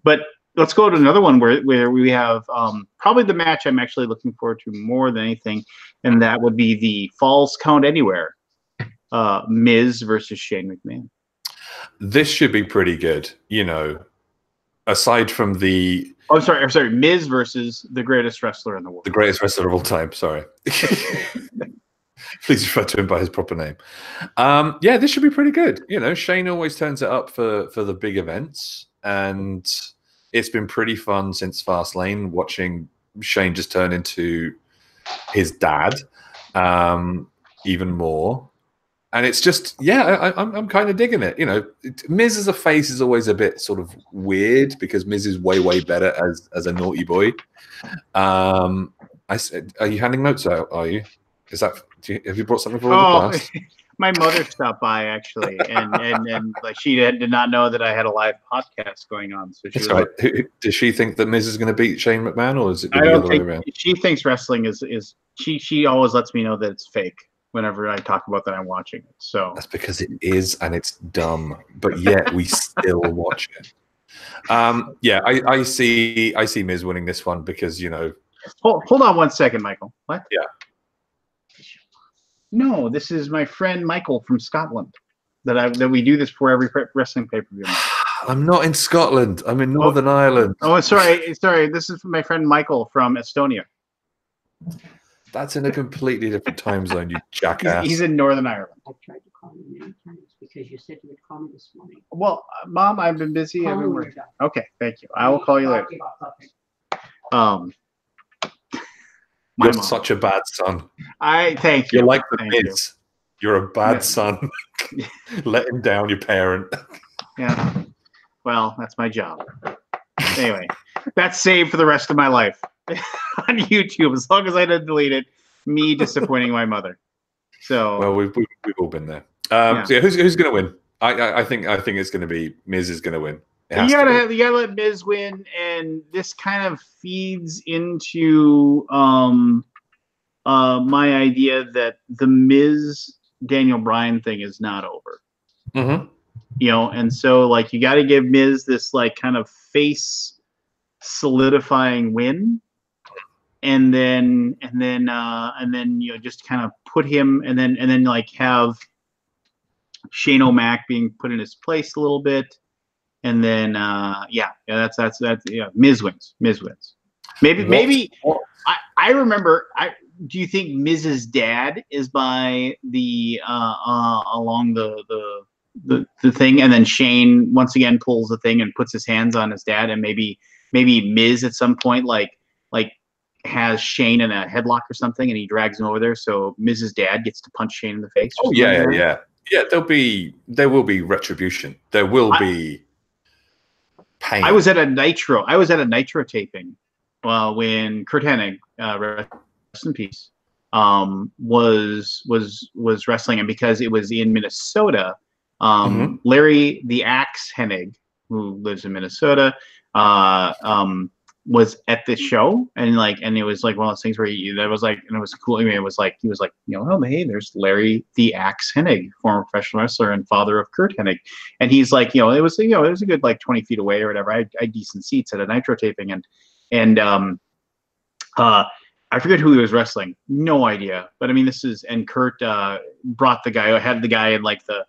but let's go to another one where we have probably the match I'm actually looking forward to more than anything, and that would be the Falls Count Anywhere, Miz versus Shane McMahon. This should be pretty good, aside from the... Oh, sorry, Miz versus the greatest wrestler in the world. The greatest wrestler of all time, sorry. Please refer to him by his proper name. Yeah, this should be pretty good. Shane always turns it up for the big events, and it's been pretty fun since Fastlane watching Shane just turn into his dad even more. And it's just, I'm kind of digging it. Miz as a face is always a bit sort of weird because Miz is way, way better as a naughty boy. I said, are you handing notes out? Are you? Have you brought something for all the class? My mother stopped by actually, and she did not know that I had a live podcast going on. So she was does she think that Miz is going to beat Shane McMahon, or is it? I don't think she thinks wrestling is. She always lets me know that it's fake whenever I talk about that I'm watching it. So that's because it is, and it's dumb, but yet we still watch it. I see Miz winning this one because Hold on one second, Michael. What? Yeah. No, this is my friend Michael from Scotland. That we do this for every wrestling pay-per-view. I'm not in Scotland. I'm in Northern Ireland. Oh, sorry. This is my friend Michael from Estonia. That's in a completely different time zone, you jackass. He's in Northern Ireland. I've tried to call you many times because you said you would call me this morning. Well, Mom, I've been busy. Okay, thank you. I will call you later. My You're mom. such a bad son. I thank you. You're like the Thank you. Miz. You're a bad Yeah. son. Letting down your parent. Yeah. Well, that's my job. Anyway, that's saved for the rest of my life on YouTube, as long as I didn't delete it. Me disappointing my mother. So Well, we've all been there. Yeah. So yeah, who's going to win? I think it's going to be Miz is going to win. It has you to gotta be. let Miz win, and this kind of feeds into my idea that the Miz Daniel Bryan thing is not over. Mhm. You know, and so like you got to give Miz this like kind of face solidifying win, and then you know just kind of put him, and then like have Shane O'Mac being put in his place a little bit, and then that's Miz wins. Maybe I remember. Do you think Miz's dad is by the along the thing, and then Shane once again pulls the thing and puts his hands on his dad, and maybe Miz at some point like has Shane in a headlock or something, and he drags him over there, so Miz's dad gets to punch Shane in the face. Oh yeah. There will be retribution. There will be pain. I was at a Nitro taping when Kurt Hennig, rest in peace, was wrestling, and because it was in Minnesota, Larry the Axe Hennig, who lives in Minnesota, was at this show, and it was like one of those things where it was cool. I mean, he was like, you know, oh hey, there's Larry the Axe Hennig, former professional wrestler and father of Kurt Hennig, and he's like, it was a good like 20 feet away or whatever. I had decent seats at a Nitro taping, and I forget who he was wrestling, no idea, but I mean and Kurt brought the guy, had the guy in like the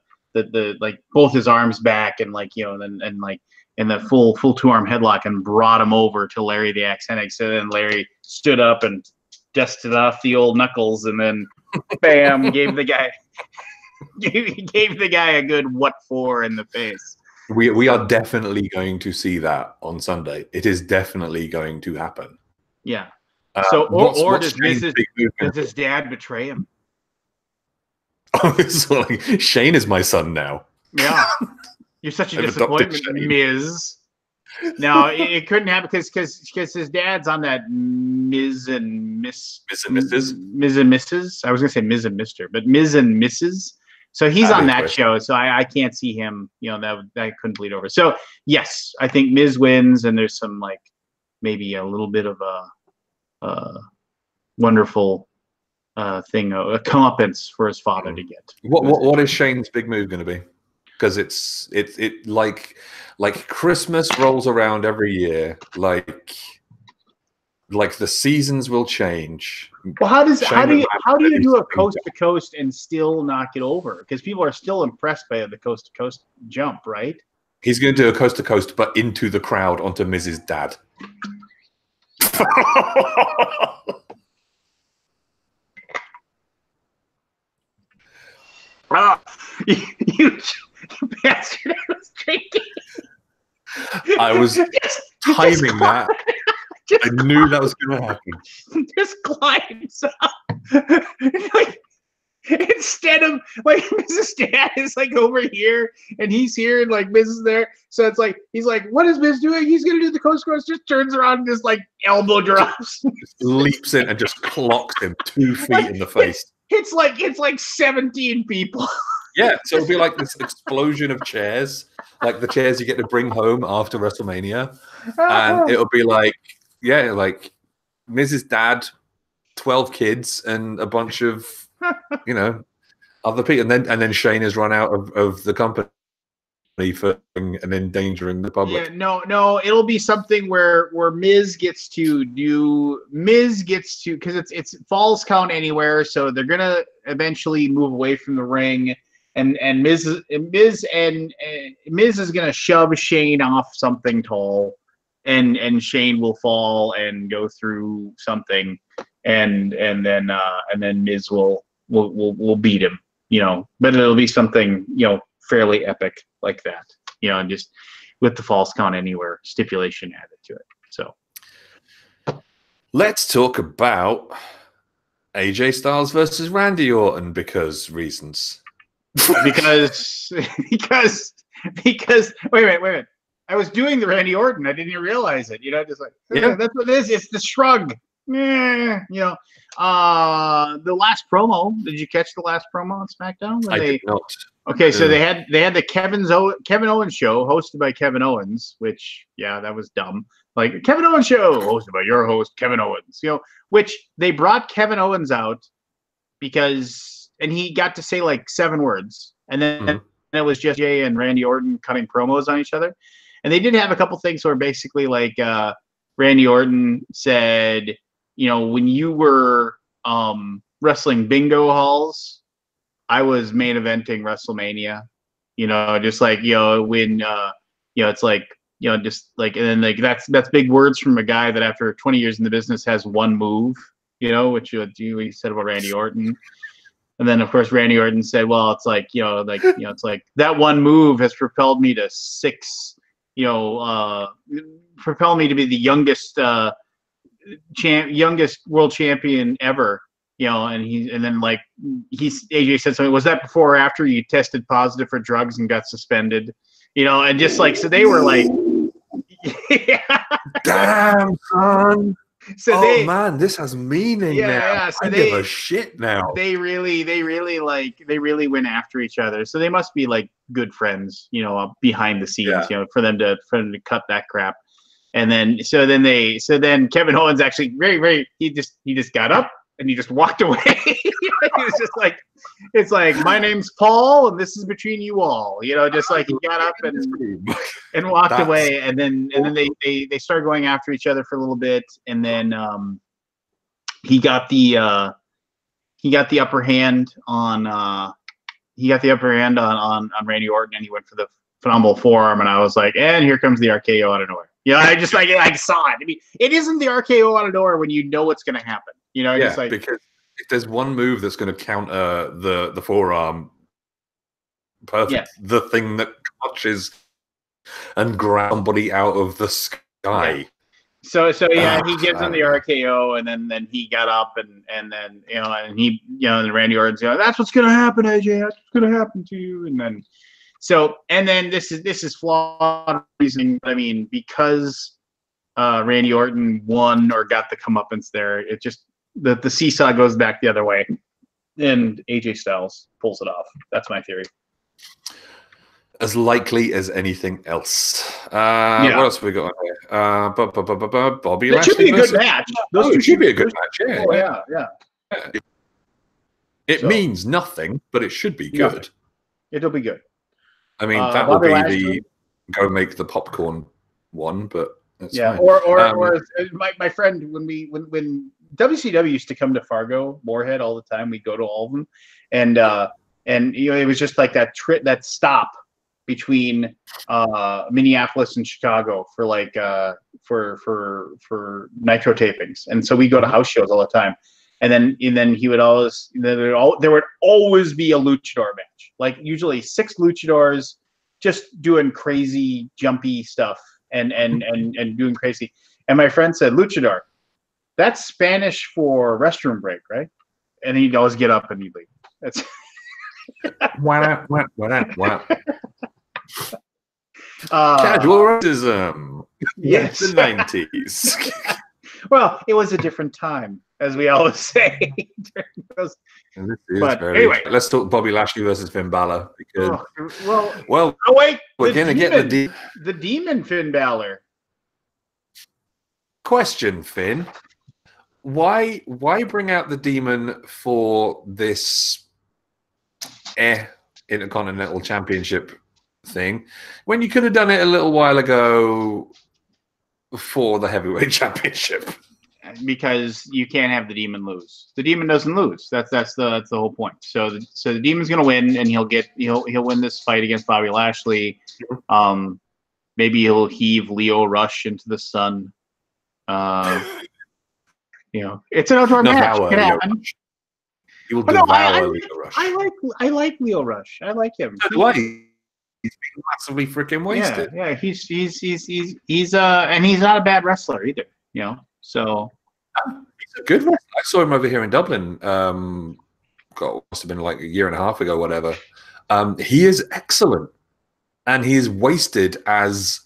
like both his arms back, and like and like in the full 2-arm headlock, and brought him over to Larry the Axe Hennig. So then Larry stood up and dusted off the old knuckles, and then bam, gave the guy a good what for in the face. We are definitely going to see that on Sunday. It is definitely going to happen. Yeah. So does his dad betray him? Oh, it's like, Shane is my son now. Yeah. You're such a disappointment, Miz. No, it couldn't happen because his dad's on that Miz and Mrs. I was gonna say Miz and Mister, but Miz and Mrs. So he's on that show. So I can't see him. That couldn't bleed over. So yes, I think Miz wins, and there's some like maybe a little bit of a wonderful thing, a comeuppance for his father to get. What is Shane's big move going to be? Because it like Christmas rolls around every year, like the seasons will change. Well, how do you do a coast to coast and still knock it over? Because people are still impressed by the coast to coast jump, right? He's going to do a coast to coast, but into the crowd onto Miz's dad. You bastard! I was drinking. I was timing that. I knew that was going to happen. Just climbs up. Instead of like Mrs. Dad is like over here and he's here and like Mrs. is there. So it's like he's like, what is Miz doing? He's gonna do the coast coast, just turns around and just like elbow drops. Just leaps in and just clocks him 2 feet in the face. It's like 17 people. Yeah, so it'll be like this explosion of chairs, like the chairs you get to bring home after WrestleMania. And it'll be like, like Mrs. Dad, 12 kids, and a bunch of other people, and then Shane has run out of the company for and endangering the public. Yeah, no, it'll be something where Miz gets to because it's Falls Count Anywhere, so they're gonna eventually move away from the ring, and Miz is gonna shove Shane off something tall, and Shane will fall and go through something, and then Miz will beat him, but it'll be something, fairly epic like that, and just with the Falls Count Anywhere stipulation added to it. So Let's talk about AJ Styles versus Randy Orton because reasons. because wait a minute. I was doing the Randy Orton. I didn't even realize it. You know, just like that's what it is. It's the shrug. You know, the last promo. Did you catch the last promo on SmackDown? I did not. Okay, so they had the Kevin Owens show hosted by Kevin Owens, which that was dumb. Like Kevin Owens show hosted by your host Kevin Owens. You know, which they brought Kevin Owens out and he got to say like 7 words, and then it was just Jay and Randy Orton cutting promos on each other. And they did have a couple things where basically like Randy Orton said, you know, when you were wrestling bingo halls, I was main eventing WrestleMania. You know, just like, you know, when it's like, you know, just like, and then like that's big words from a guy that after 20 years in the business has one move, you know, which he said about Randy Orton. And then of course Randy Orton said, well, it's like, it's like that one move has propelled me to 6, propelled me to be the youngest world champion ever. You know, and then AJ said something. Was that before or after you tested positive for drugs and got suspended? You know, and just like, so they were like, damn son. So man, this has meaning now. Yeah, so I give a shit now. They really went after each other. So they must be like good friends, you know, behind the scenes, you know, for them to cut that crap. And then then Kevin Owens actually he just got up and he just walked away. He was just like, it's like, my name's Paul and this is between you all, you know, just like he got up and walked away. And then they started going after each other for a little bit. And then he got the upper hand on Randy Orton, and he went for the phenomenal forearm. And I was like, and here comes the RKO out of nowhere. You know, I just like I saw it. I mean, it isn't the RKO out of nowhere when you know what's going to happen. You know, just like, because if there's one move that's going to counter the forearm, perfect. Yeah. The thing that clutches and grabs somebody out of the sky. Yeah. So he gives him the RKO, and then he got up and then and Randy Orton's that's what's going to happen, AJ. That's what's going to happen to you, and then this is flawed reasoning. I mean, because Randy Orton won or got the comeuppance there, it just the seesaw goes back the other way, and AJ Styles pulls it off. That's my theory. As likely as anything else. What else have we got on here? Bobby Lashley. That should be a good match. It should be a good match. Yeah. Oh, yeah. It means nothing, but it should be good. Nothing. It'll be good. I mean, that will be the go make the popcorn one, but that's fine. Or my friend, when WCW used to come to Fargo, Moorhead all the time, we'd go to all of them, and it was just like that stop between Minneapolis and Chicago for like for Nitro tapings, and so we go to house shows all the time. And then he would always there would always be a luchador match, like usually 6 luchadors just doing crazy jumpy stuff and doing crazy. And my friend said, luchador, that's Spanish for restroom break, right? And he'd always get up and he'd leave. That's what? Casual racism. Yes, the 90s. Well, it was a different time, as we always say. Anyway, let's talk Bobby Lashley versus Finn Balor, because oh wait, we're gonna get the demon Finn Balor. Question, Finn. Why bring out the demon for this Intercontinental Championship thing when you could have done it a little while ago for the Heavyweight Championship? Because you can't have the demon lose. The demon doesn't lose. That's the whole point. So the demon's gonna win, and he'll win this fight against Bobby Lashley. Maybe he'll heave Leo Rush into the sun. It's an outdoor match. It can happen. He will devour Leo Rush. I like Leo Rush. I like him. He's being massively freaking wasted. Yeah. He's and he's not a bad wrestler either. So He's a good wrestler. I saw him over here in Dublin. God, must have been like a year and a half ago, whatever. He is excellent, and he is wasted as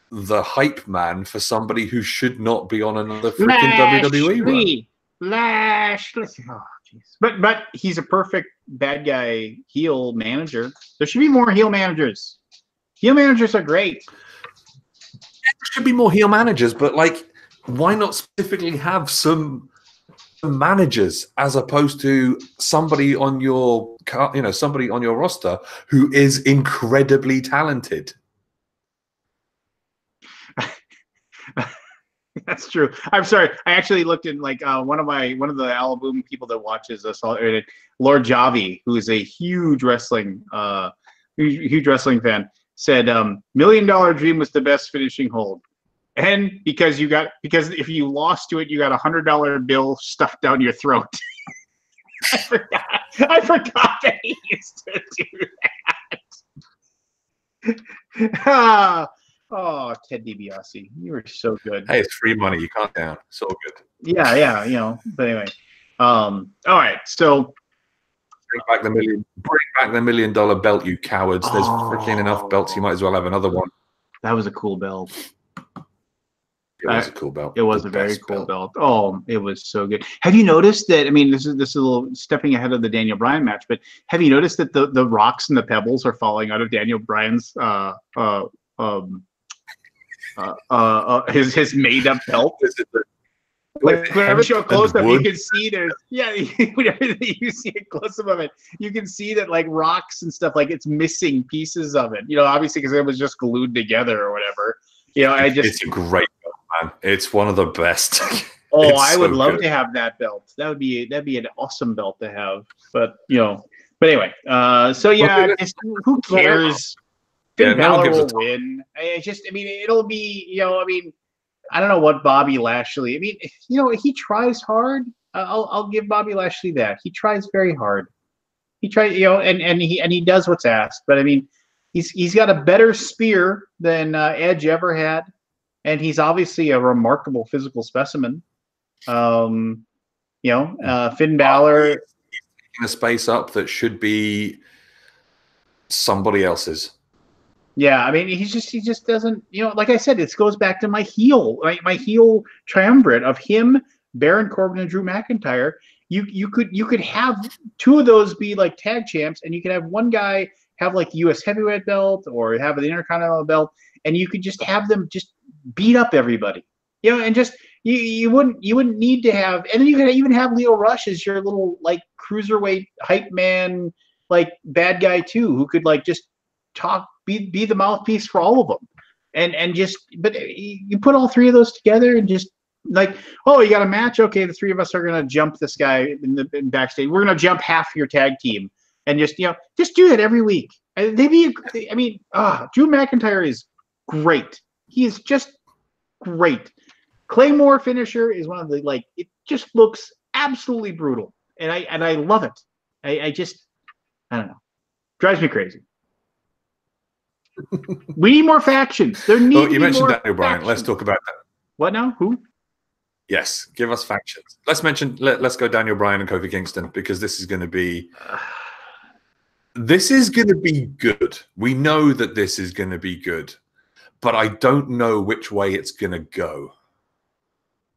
the hype man for somebody who should not be on another freaking WWE run. Lashley. Oh, jeez. But he's a perfect bad guy heel manager. There should be more heel managers. Heel managers are great. There should be more heel managers, but like, why not specifically have some managers as opposed to somebody on your, somebody on your roster who is incredibly talented? That's true. I'm sorry. I actually looked in like one of the Alaboom people that watches us, Lord Javi, who is a huge wrestling fan, said $1 Million Dream was the best finishing hold. And because if you lost to it, you got $100 bill stuffed down your throat. I forgot that he used to do that. Oh, Ted DiBiase, you were so good. Hey, it's free money. You can't down. It's all good. Yeah. But anyway, all right. So bring back the $1 million belt, you cowards. There's freaking enough belts. You might as well have another one. That was a cool belt. It was a cool belt. It was a very cool belt. Oh, it was so good. Have you noticed that? I mean, this is a little stepping ahead of the Daniel Bryan match, but have you noticed that the rocks and the pebbles are falling out of Daniel Bryan's his made up belt? Like whenever you show close up, you can see whenever you see a close up of it, you can see that like rocks and stuff, like it's missing pieces of it. Obviously because it was just glued together or whatever. It's a great belt, man. It's one of the best. Oh, I would love to have that belt. That'd be an awesome belt to have. But anyway, so yeah, who cares? Finn Balor will win. It'll be, I don't know what Bobby Lashley. I mean, he tries hard. I'll give Bobby Lashley that. He tries very hard. He tries, and he does what's asked. But I mean, he's got a better spear than Edge ever had, and he's obviously a remarkable physical specimen. Finn Balor, he's taking a space up that should be somebody else's. Yeah, I mean, he just doesn't, like I said, it goes back to my heel triumvirate of him, Baron Corbin, and Drew McIntyre. You could have two of those be like tag champs, and you could have one guy have like the U.S. heavyweight belt or have the Intercontinental belt, and you could just have them just beat up everybody, and just you wouldn't need to have, and then you could even have Leo Rush as your little like cruiserweight hype man, like bad guy too, who could like just talk. Be the mouthpiece for all of them, but you put all three of those together and just like, oh, you got a match, okay, the three of us are gonna jump this guy in backstage. We're gonna jump half your tag team and just do that every week. Drew McIntyre is great. He is just great. Claymore finisher is one of the it just looks absolutely brutal, and I love it. I don't know, drives me crazy. We need more factions. There need to be you mentioned more Daniel Bryan. factions. Let's talk about that. What now? Who? Yes, give us factions. Let's go Daniel Bryan and Kofi Kingston, because this is going to be good. We know that this is going to be good, but I don't know which way it's going to go.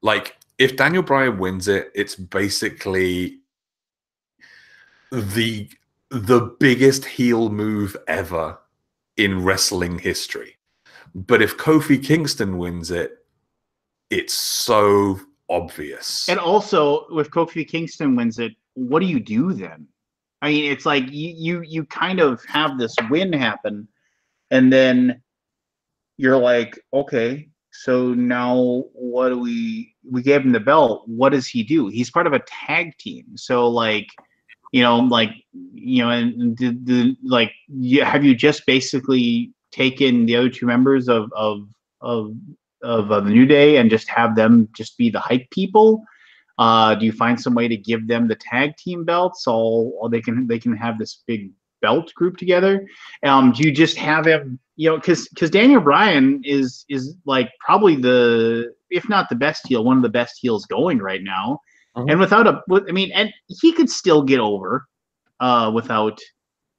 Like, if Daniel Bryan wins it, it's basically the biggest heel move ever in wrestling history. But if Kofi Kingston wins it, it's so obvious. And also, if Kofi Kingston wins it, what do you do then? I mean, it's like you kind of have this win happen, and then you're like, okay, so now what do we gave him the belt. What does he do? He's part of a tag team. So have you just basically taken the other two members of the New Day and just have them just be the hype people? Do you find some way to give them the tag team belts, so they can have this big belt group together? Do you just have him, because Daniel Bryan is like probably if not the best heel, one of the best heels going right now. And and he could still get over without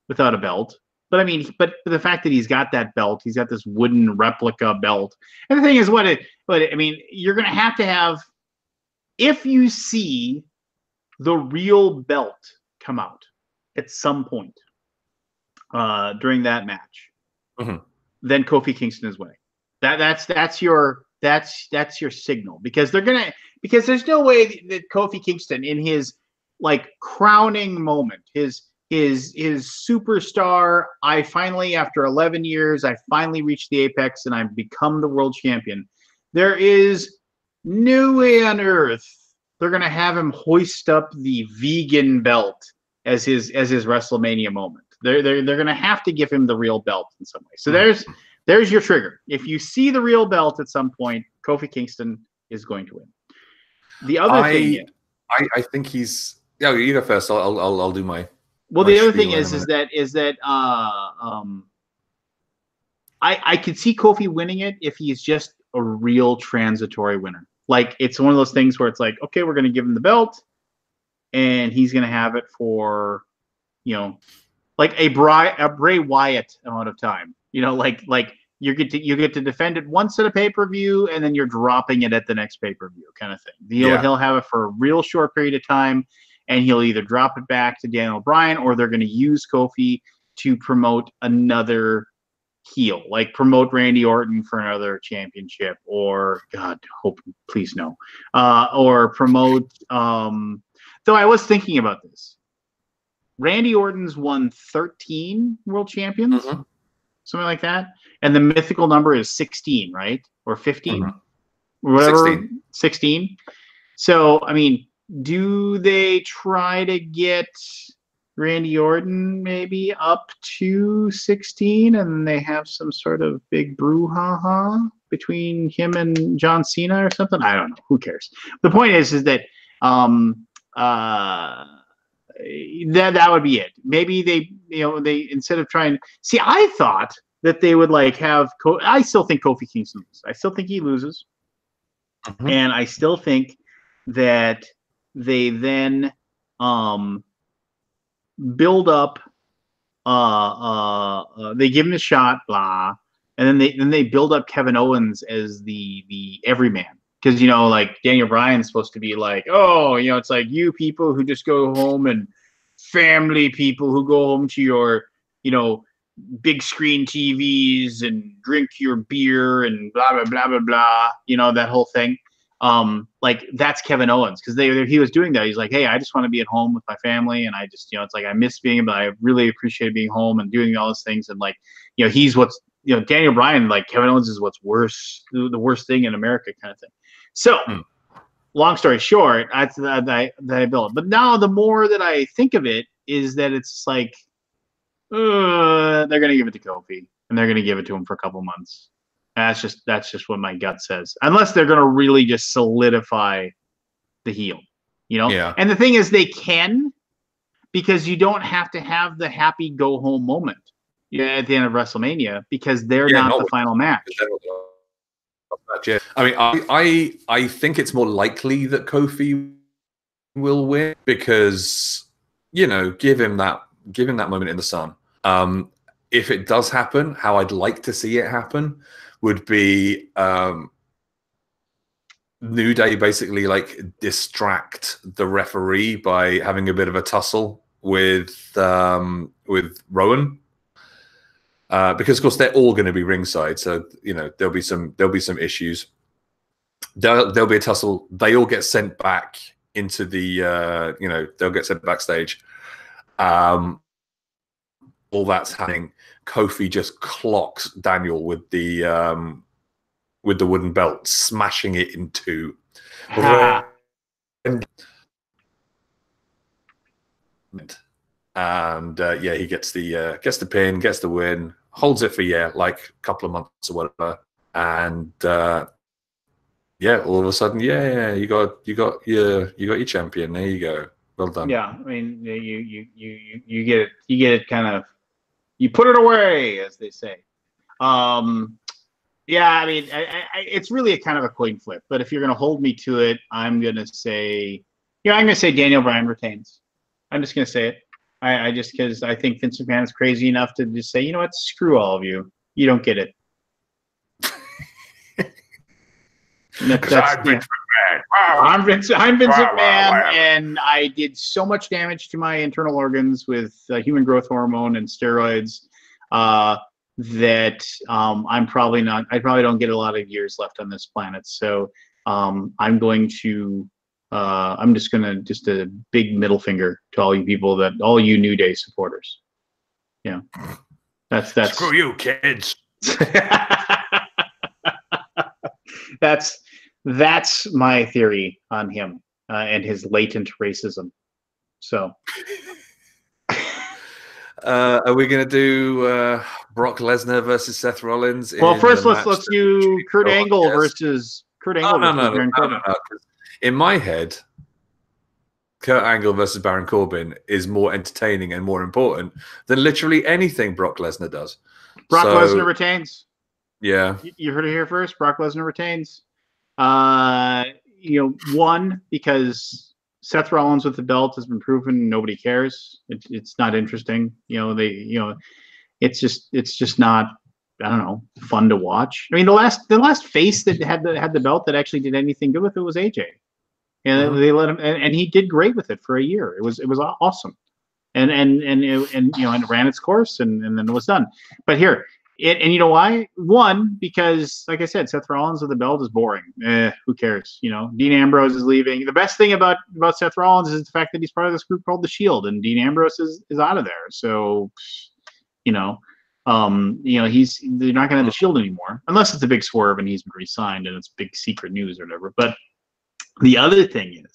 a belt. But I mean, but the fact that he's got that belt, he's got this wooden replica belt. And the thing is, you're going to have, if you see the real belt come out at some point during that match, then Kofi Kingston is winning. That's your signal, because there's no way that Kofi Kingston, in his like crowning moment, his superstar, I finally, after 11 years, I finally reached the apex and I've become the world champion. There is no way on earth they're going to have him hoist up the vegan belt as his WrestleMania moment. They're going to have to give him the real belt in some way. So there's your trigger. If you see the real belt at some point, Kofi Kingston is going to win. The other thing, I think he's. Yeah, you go first. I'll do my. Well, the other thing is that I could see Kofi winning it if he's just a real transitory winner. Like, it's one of those things where it's like, okay, we're going to give him the belt, and he's going to have it for, like a Bray Wyatt amount of time. Like you get to defend it once at a pay-per-view, and then you're dropping it at the next pay-per-view kind of thing. He'll have it for a real short period of time, and he'll either drop it back to Daniel Bryan, or they're going to use Kofi to promote another heel, like promote Randy Orton for another championship, or please no, or promote. Though I was thinking about this, Randy Orton's won 13 world champions, something like that, and the mythical number is 16, right, or 15, whatever, 16. So I mean, do they try to get Randy Orton maybe up to 16, and they have some sort of big brouhaha between him and John Cena or something? I don't know. Who cares? The point is that that would be it. Maybe they instead of trying. See, I thought that they would like have. I still think Kofi Kingston loses. I still think he loses, and I still think that they then build up. They give him a shot, blah, and then they build up Kevin Owens as the everyman, because like Daniel Bryan's supposed to be like, it's like you people who just go home, and family people who go home to your big screen TVs and drink your beer and blah blah blah blah blah, that whole thing. Like that's Kevin Owens, because he was doing that. He's like, hey, I just want to be at home with my family, and I just it's like I miss being, but I really appreciate being home and doing all those things. And like he's what's Daniel Bryan, like Kevin Owens is what's worse, the worst thing in America kind of thing. So long story short, that I built. But now the more that I think of it is that it's like they're gonna give it to Kofi, and they're gonna give it to him for a couple months. That's just what my gut says. Unless they're gonna really just solidify the heel, Yeah. And the thing is, they can, because you don't have to have the happy go home moment at the end of WrestleMania, because they're not the final match. I mean, I think it's more likely that Kofi will win, because give him that moment in the sun. If it does happen, how I'd like to see it happen would be New Day basically like distract the referee by having a bit of a tussle with Rowan, because of course they're all going to be ringside, so there'll be some issues. There'll be a tussle. They all get sent back into the they'll get sent backstage. All that's happening. Kofi just clocks Daniel with the wooden belt, smashing it in two. And he gets the pin, gets the win, holds it for like a couple of months or whatever, and all of a sudden, you got your champion. There you go. Well done. Yeah, I mean, you get it kind of, you put it away, as they say. Yeah, I mean, it's really a kind of a coin flip. But if you're going to hold me to it, I'm going to say, Daniel Bryan retains. I'm just going to say it. I just, because I think Vince McMahon is crazy enough to just say, you know what, screw all of you. You don't get it. Because I'm Vince McMahon. I'm Vince McMahon, and I did so much damage to my internal organs with human growth hormone and steroids that I probably don't get a lot of years left on this planet. So I'm just a big middle finger to all you people, all you New Day supporters. Yeah, that's screw you, kids. That's my theory on him and his latent racism. So, are we going to do Brock Lesnar versus Seth Rollins? Well, first let's do Kurt Angle versus Baron Corbin. No. In my head, Kurt Angle versus Baron Corbin is more entertaining and more important than literally anything Brock Lesnar does. Brock Lesnar retains. Yeah, you heard it here first. Brock Lesnar retains. One, because Seth Rollins with the belt has been proven nobody cares. It's not interesting. It's just not, I don't know, fun to watch. I mean, the last face that had the belt that actually did anything good with it was AJ, and they let him, and he did great with it for a year. It was awesome, and it ran its course, and then it was done. But here. And you know why? One, because like I said, Seth Rollins with the belt is boring. Who cares? Dean Ambrose is leaving. The best thing about Seth Rollins is the fact that he's part of this group called The Shield, and Dean Ambrose is out of there. So, they're not going to have The Shield anymore, unless it's a big swerve and he's been re-signed and it's big secret news or whatever. But the other thing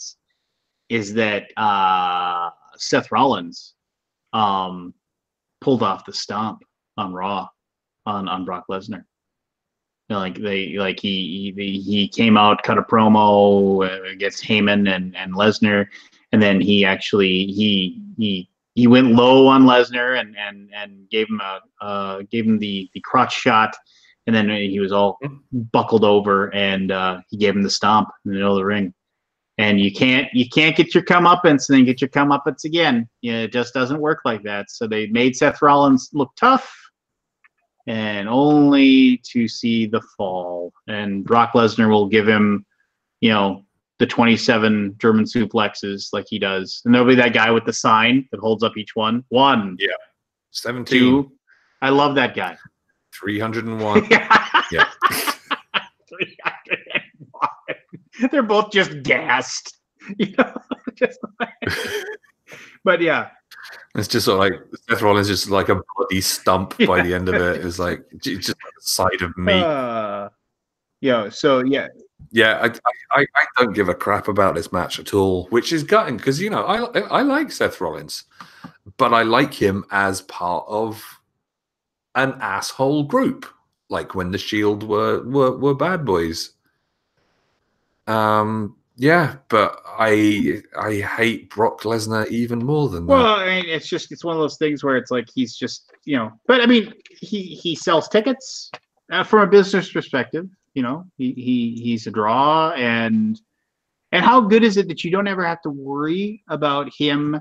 is that Seth Rollins pulled off the stomp on Raw. On Brock Lesnar, he came out, cut a promo against Heyman and Lesnar, and then he actually he went low on Lesnar and gave him the crotch shot, and then he was all buckled over, and he gave him the stomp in the middle of the ring. And you can't get your comeuppance and then get your comeuppance again. It just doesn't work like that. So they made Seth Rollins look tough, and only to see the fall. And Brock Lesnar will give him, the 27 German suplexes like he does. And there'll be that guy with the sign that holds up each one. 1. Yeah. 17. 2. I love that guy. 301. Yeah. 301. They're both just gassed. But yeah. It's just sort of like Seth Rollins, just like a bloody stump by the end of it. It's like just like a side of meat. Yeah. I don't give a crap about this match at all, which is gutting because I like Seth Rollins, but I like him as part of an asshole group, like when the Shield were bad boys. Yeah, but I hate Brock Lesnar even more than that. Well, I mean, it's one of those things where it's like he's just, but I mean, he sells tickets from a business perspective. He's a draw, and how good is it that you don't ever have to worry about him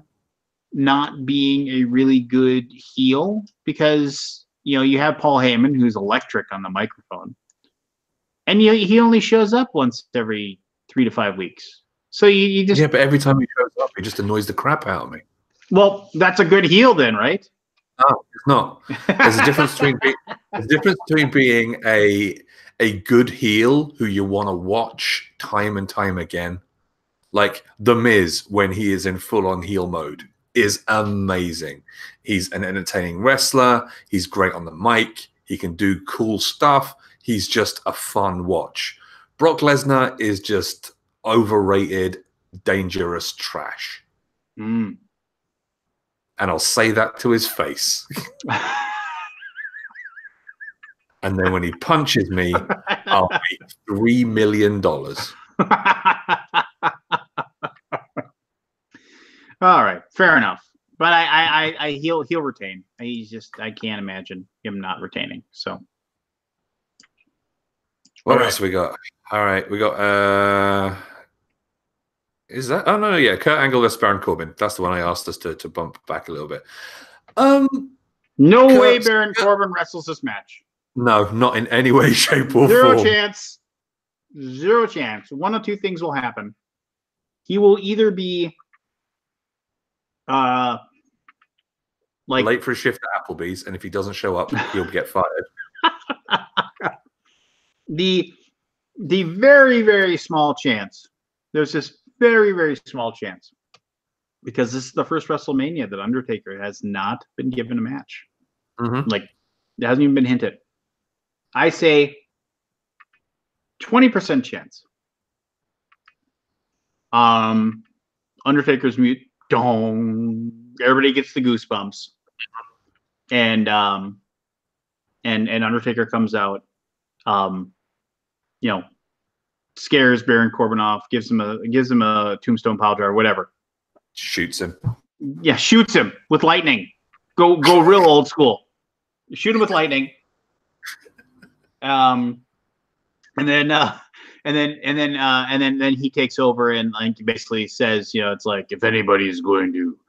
not being a really good heel, because you have Paul Heyman, who's electric on the microphone, and he only shows up once every 3 to 5 weeks. So you just... Yeah, but every time he shows up, he just annoys the crap out of me. Well, that's a good heel then, right? No, it's not. There's a difference between being a good heel who you want to watch time and time again. Like The Miz, when he is in full-on heel mode, is amazing. He's an entertaining wrestler. He's great on the mic. He can do cool stuff. He's just a fun watch. Brock Lesnar is just overrated, dangerous trash. Mm. And I'll say that to his face. And then when he punches me, I'll make $3 million. All right, fair enough. But he'll retain. I can't imagine him not retaining. So what else we got? All right, we got is that? Oh no, yeah, Kurt Angle versus Baron Corbin. That's the one I asked us to bump back a little bit. No way Baron Corbin wrestles this match. No, not in any way, shape, or Zero form. chance. Zero chance. One of two things will happen. He will either be like late for a shift at Applebee's, and if he doesn't show up, he'll get fired. The very, very small chance. There's this very, very small chance. Because this is the first WrestleMania that Undertaker has not been given a match. Mm-hmm. Like, it hasn't even been hinted. I say 20% chance. Undertaker's mute. Dong. Everybody gets the goosebumps. And Undertaker comes out. Scares Baron Corbin off, gives him a tombstone pile driver, whatever. Shoots him. Yeah, shoots him with lightning. Go real old school. Shoot him with lightning. And then he takes over and like basically says, it's like, if anybody's going to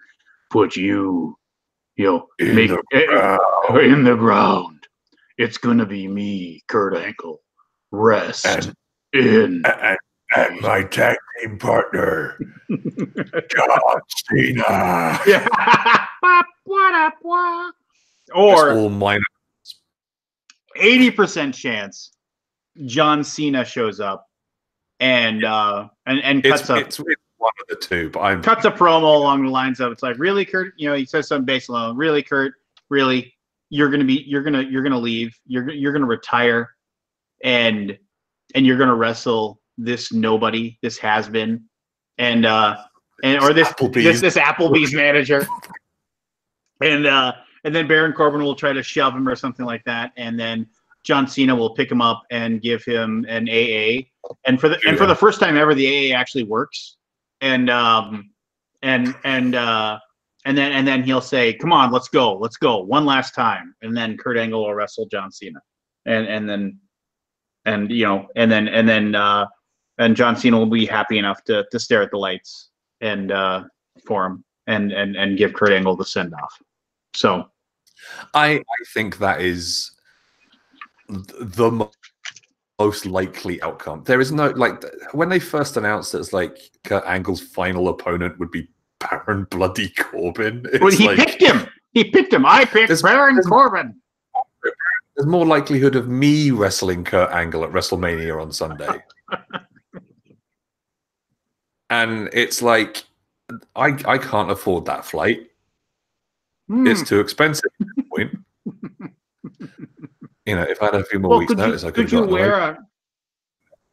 put you, in the ground, it's gonna be me, Kurt Angle. Rest in and my tag team partner, John Cena. Yeah. Or all minor. 80% chance John Cena shows up and cuts up. It's one of the two, but cuts a promo along the lines of, it's like, really, Kurt, he says something basically, really, Kurt, really, you're gonna leave, you're gonna retire, and you're gonna wrestle this nobody, this has been, or this Applebee's manager, and then Baron Corbin will try to shove him or something like that, and then John Cena will pick him up and give him an AA, and for the first time ever, the AA actually works, and then he'll say, "Come on, let's go one last time," and then Kurt Angle will wrestle John Cena, and John Cena will be happy enough to stare at the lights and for him and give Kurt Angle the send off. So I think that is the most likely outcome. There is no, like, when they first announced it, it's like Kurt Angle's final opponent would be Baron Bloody Corbin. Well, he picked him. I picked Baron Corbin. There's more likelihood of me wrestling Kurt Angle at WrestleMania on Sunday. And it's like, I can't afford that flight. It's too expensive at this point. If I had a few more weeks' notice, I could wear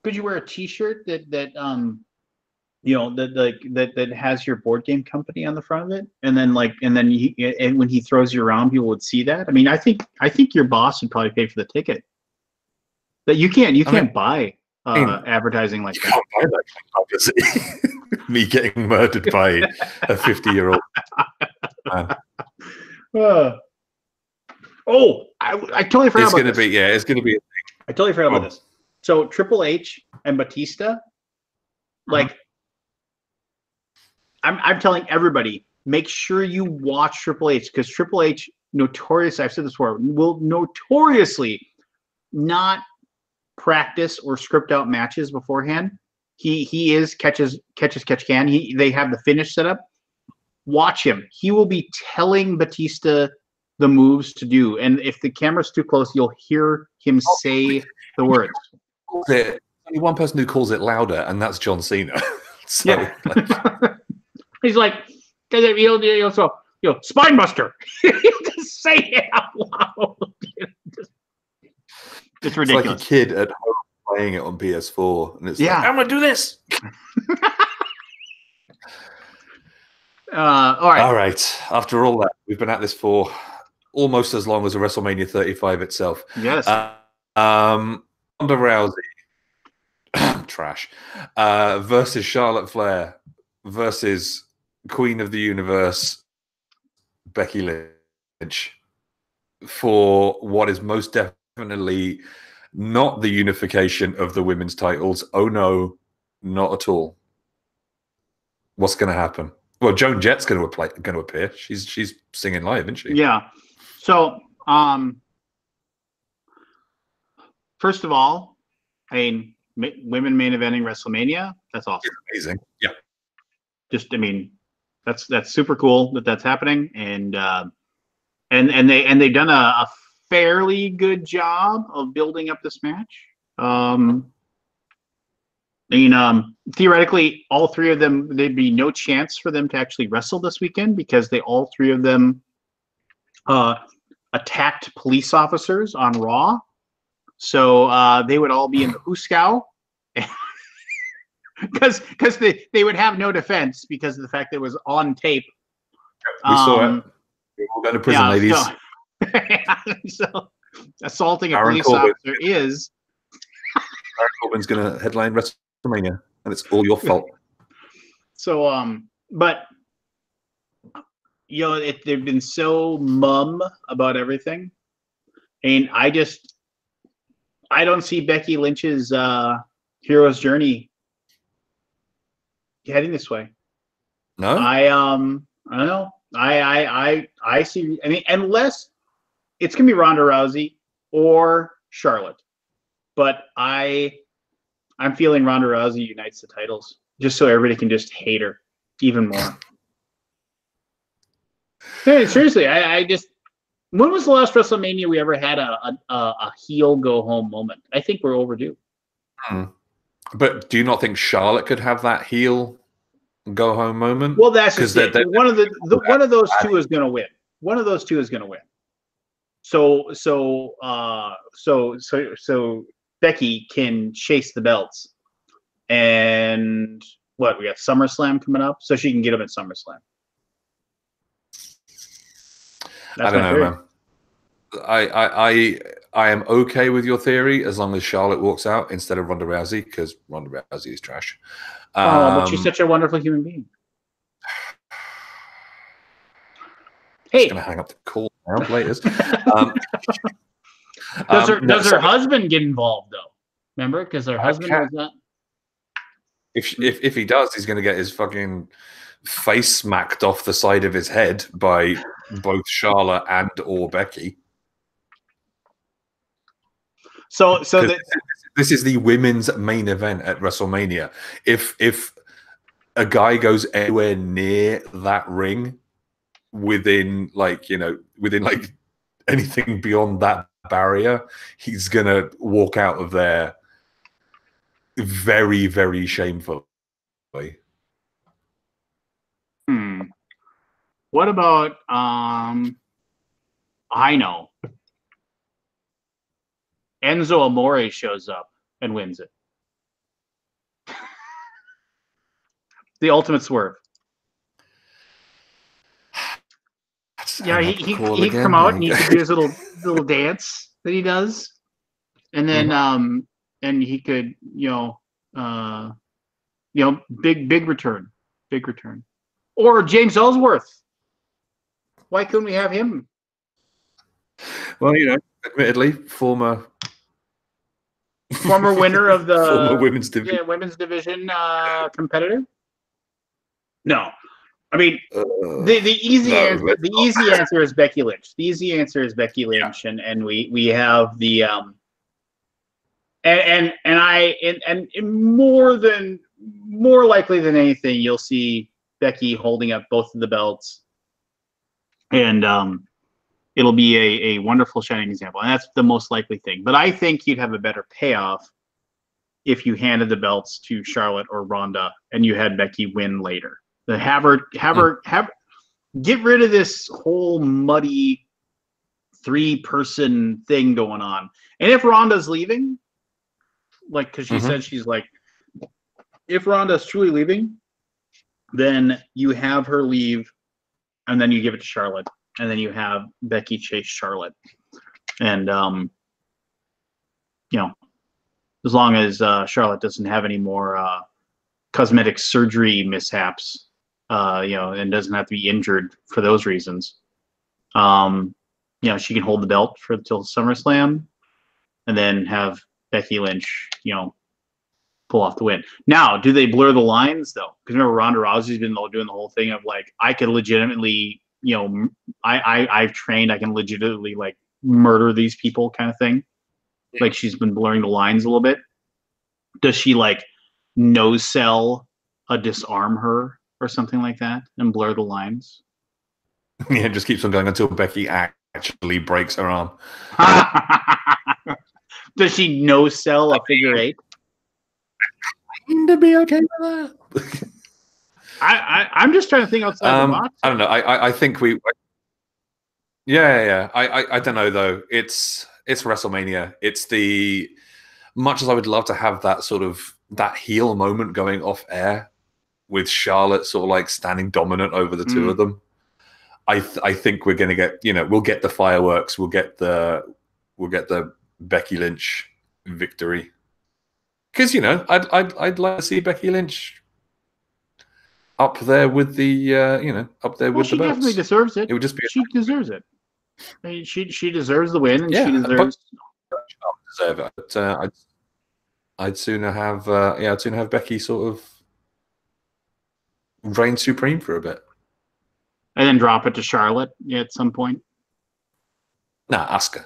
a T-shirt that has your board game company on the front of it, and then when he throws you around, people would see that. I mean, I think your boss would probably pay for the ticket. That you can't buy advertising like that. Buy that, obviously. Me getting murdered by a 50-year-old man. I totally forgot about this. It's going to be a thing. I totally forgot about this. So Triple H and Batista, like, I'm telling everybody, make sure you watch Triple H, because Triple H notoriously, I've said this before, will notoriously not practice or script out matches beforehand. He is catch can. They have the finish set up. Watch him. He will be telling Batista the moves to do, and if the camera's too close, you'll hear him say the words. There's only one person who calls it louder, and that's John Cena. So, yeah. He's like, spine buster. He'll just say it out loud. It's ridiculous. It's like a kid at home playing it on PS4, and it's like, I'm gonna do this. All right. After all that, we've been at this for almost as long as a WrestleMania 35 itself. Yes. Ronda Rousey, trash, versus Charlotte Flair versus Queen of the Universe, Becky Lynch, for what is most definitely not the unification of the women's titles. Oh no, not at all. What's going to happen? Well, Joan Jett's going to appear. She's singing live, isn't she? Yeah. So, first of all, I mean, women main eventing WrestleMania. That's awesome. It's amazing. Yeah. Just, I mean, that's super cool that that's happening, and they've done a fairly good job of building up this match. I mean, theoretically, all three of them, there'd be no chance for them to actually wrestle this weekend because all three of them attacked police officers on Raw. So they would all be in the Hooskow because they would have no defense because of the fact that it was on tape. We saw it. We're all going to prison, ladies. So assaulting a police officer is... Baron Corbin's going to headline WrestleMania, and it's all your fault. So, but, you know, they've been so mum about everything. And I don't see Becky Lynch's hero's journey heading this way. No? I don't know. I see, I mean, unless it's going to be Ronda Rousey or Charlotte. But I'm feeling Ronda Rousey unites the titles just so everybody can just hate her even more. Hey, seriously, I just, when was the last WrestleMania we ever had a heel go home moment? I think we're overdue. But do you not think Charlotte could have that heel go home moment? Well, that's just it. One of those two is going to win. One of those two is going to win. So Becky can chase the belts, and we got SummerSlam coming up, so she can get them at SummerSlam. I don't know, man. I am okay with your theory as long as Charlotte walks out instead of Ronda Rousey, because Ronda Rousey is trash. But she's such a wonderful human being. Hey, going to hang up the call now, laters. Does her husband get involved though? Remember, because her husband was not. If he does, he's going to get his fucking face smacked off the side of his head by both Charlotte and or Becky. So this is the women's main event at WrestleMania. If a guy goes anywhere near that ring, within anything beyond that barrier, he's gonna walk out of there very, very shamefully. What about I know Enzo Amore shows up and wins it. The ultimate swerve. Yeah, he come out and he could do his little dance that he does, and then and he could big return, or James Ellsworth. Why couldn't we have him? Well, admittedly, former winner of the former women's division competitor. No. I mean, the easy answer is Becky Lynch. The easy answer is Becky Lynch, and we have the and more likely than anything, you'll see Becky holding up both of the belts, and it'll be a wonderful shining example, and that's the most likely thing. But I think you'd have a better payoff if you handed the belts to Charlotte or Ronda and you had Becky win later. Have her get rid of this whole muddy 3-person thing going on. And if Ronda's leaving, because she said she's like, if Ronda's truly leaving, then you have her leave, and then you give it to Charlotte, and then you have Becky chase Charlotte, and as long as Charlotte doesn't have any more cosmetic surgery mishaps. and doesn't have to be injured for those reasons. She can hold the belt till SummerSlam, and then have Becky Lynch, pull off the win. Now, do they blur the lines though? Because remember, Ronda Rousey's been doing the whole thing of like, I could legitimately, I've trained, I can legitimately like murder these people kind of thing. Yeah. Like she's been blurring the lines a little bit. Does she like no sell a disarm her or something like that and blur the lines? Yeah, it just keeps on going until Becky actually breaks her arm. Does she no sell a figure eight? To be okay with that. I'm just trying to think outside the box. I don't know. I think we. Yeah. I don't know though. It's WrestleMania. It's much as I would love to have that sort of that heel moment going off air with Charlotte sort of like standing dominant over the two of them. I think we're going to get, we'll get the fireworks. We'll get the Becky Lynch victory. Because I'd like to see Becky Lynch up there with the up there with the belts. She definitely deserves it. It would just be she deserves it. I mean, she deserves the win, and she deserves. Deserve it. But, I'd sooner have Becky sort of reign supreme for a bit, and then drop it to Charlotte at some point. Nah, Asuka.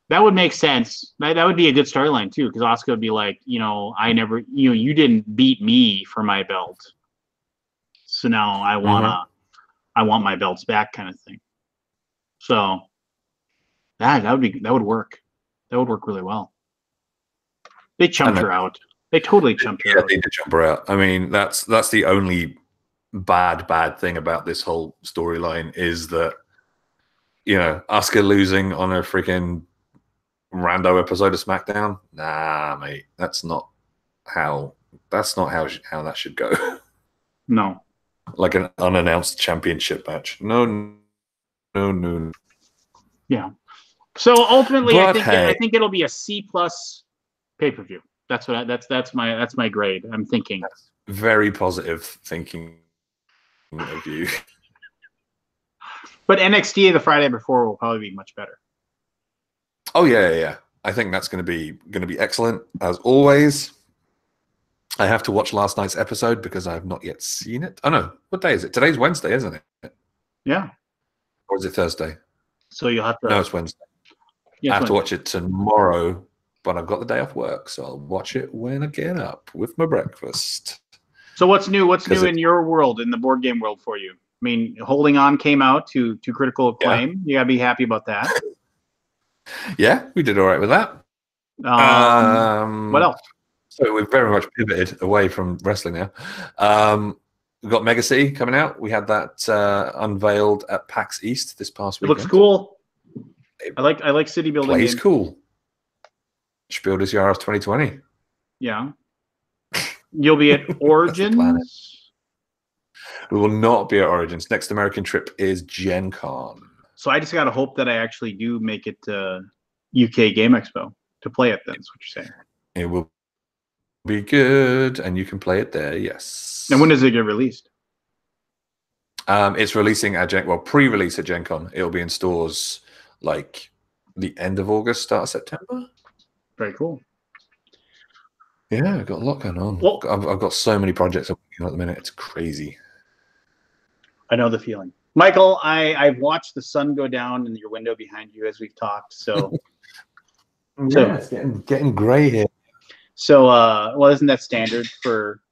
That would make sense. That would be a good storyline too, because Asuka would be like, you didn't beat me for my belt, so now I want my belts back, kind of thing. So that would work. That would work really well. They chumped her out. They totally chumped her out. They did jump her out. I mean, that's the only bad thing about this whole storyline is that Asuka losing on a freaking rando episode of SmackDown. Nah, mate, that's not how that should go. No, like an unannounced championship match. No. Yeah. So ultimately, I think it'll be a C+ pay-per-view. That's my grade. I'm thinking. That's very positive thinking of you. But NXT the Friday before will probably be much better. Oh yeah. I think that's going to be excellent as always. I have to watch last night's episode because I have not yet seen it. Oh no, what day is it? Today's Wednesday, isn't it? Yeah. Or is it Thursday? So you'll have to. No, it's Wednesday. I have to watch it tomorrow, but I've got the day off work, so I'll watch it when I get up with my breakfast. So what's new? What's new in your world, in the board game world for you? I mean, Holding On came out to critical acclaim. You gotta be happy about that. Yeah, we did all right with that. What else? So we've very much pivoted away from wrestling now. We've got Mega City coming out. We had that unveiled at PAX East this past weekend. It looks cool. I like city building. Plays cool. Spiel des Jahres 2020. Yeah. You'll be at Origins. We will not be at Origins. Next American trip is Gen Con. So I just got to hope that I actually do make it to UK Game Expo to play it then, is what you're saying. It will be good, and you can play it there, yes. And when does it get released? It's releasing at pre-release at Gen Con. It'll be in stores like the end of August, start of September. Very cool. Yeah, I've got a lot going on. Well, I've got so many projects I'm working on at the minute. It's crazy. I know the feeling. Michael, I've watched the sun go down in your window behind you as we've talked. So, it's getting gray here. So, well, isn't that standard for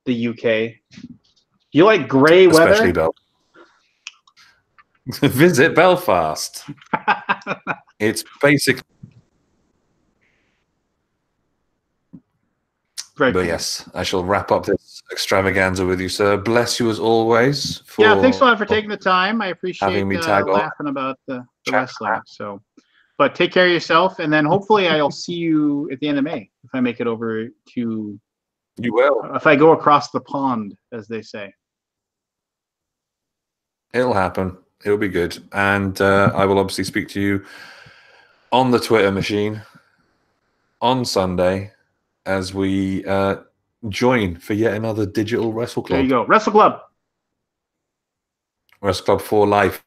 the UK? You like gray weather? Especially Belfast. Visit Belfast. It's basic. But yes, I shall wrap up this extravaganza with you, sir. Bless you as always. Thanks a lot for taking the time. I appreciate having me tag laughing about the wrestling. So, but take care of yourself, and then hopefully I'll see you at the end of May if I make it over to. You will. If I go across the pond, as they say. It'll happen. It'll be good, and I will obviously speak to you on the Twitter machine on Sunday as we join for yet another digital Wrestle Club. There you go. Wrestle Club. Wrestle Club for life.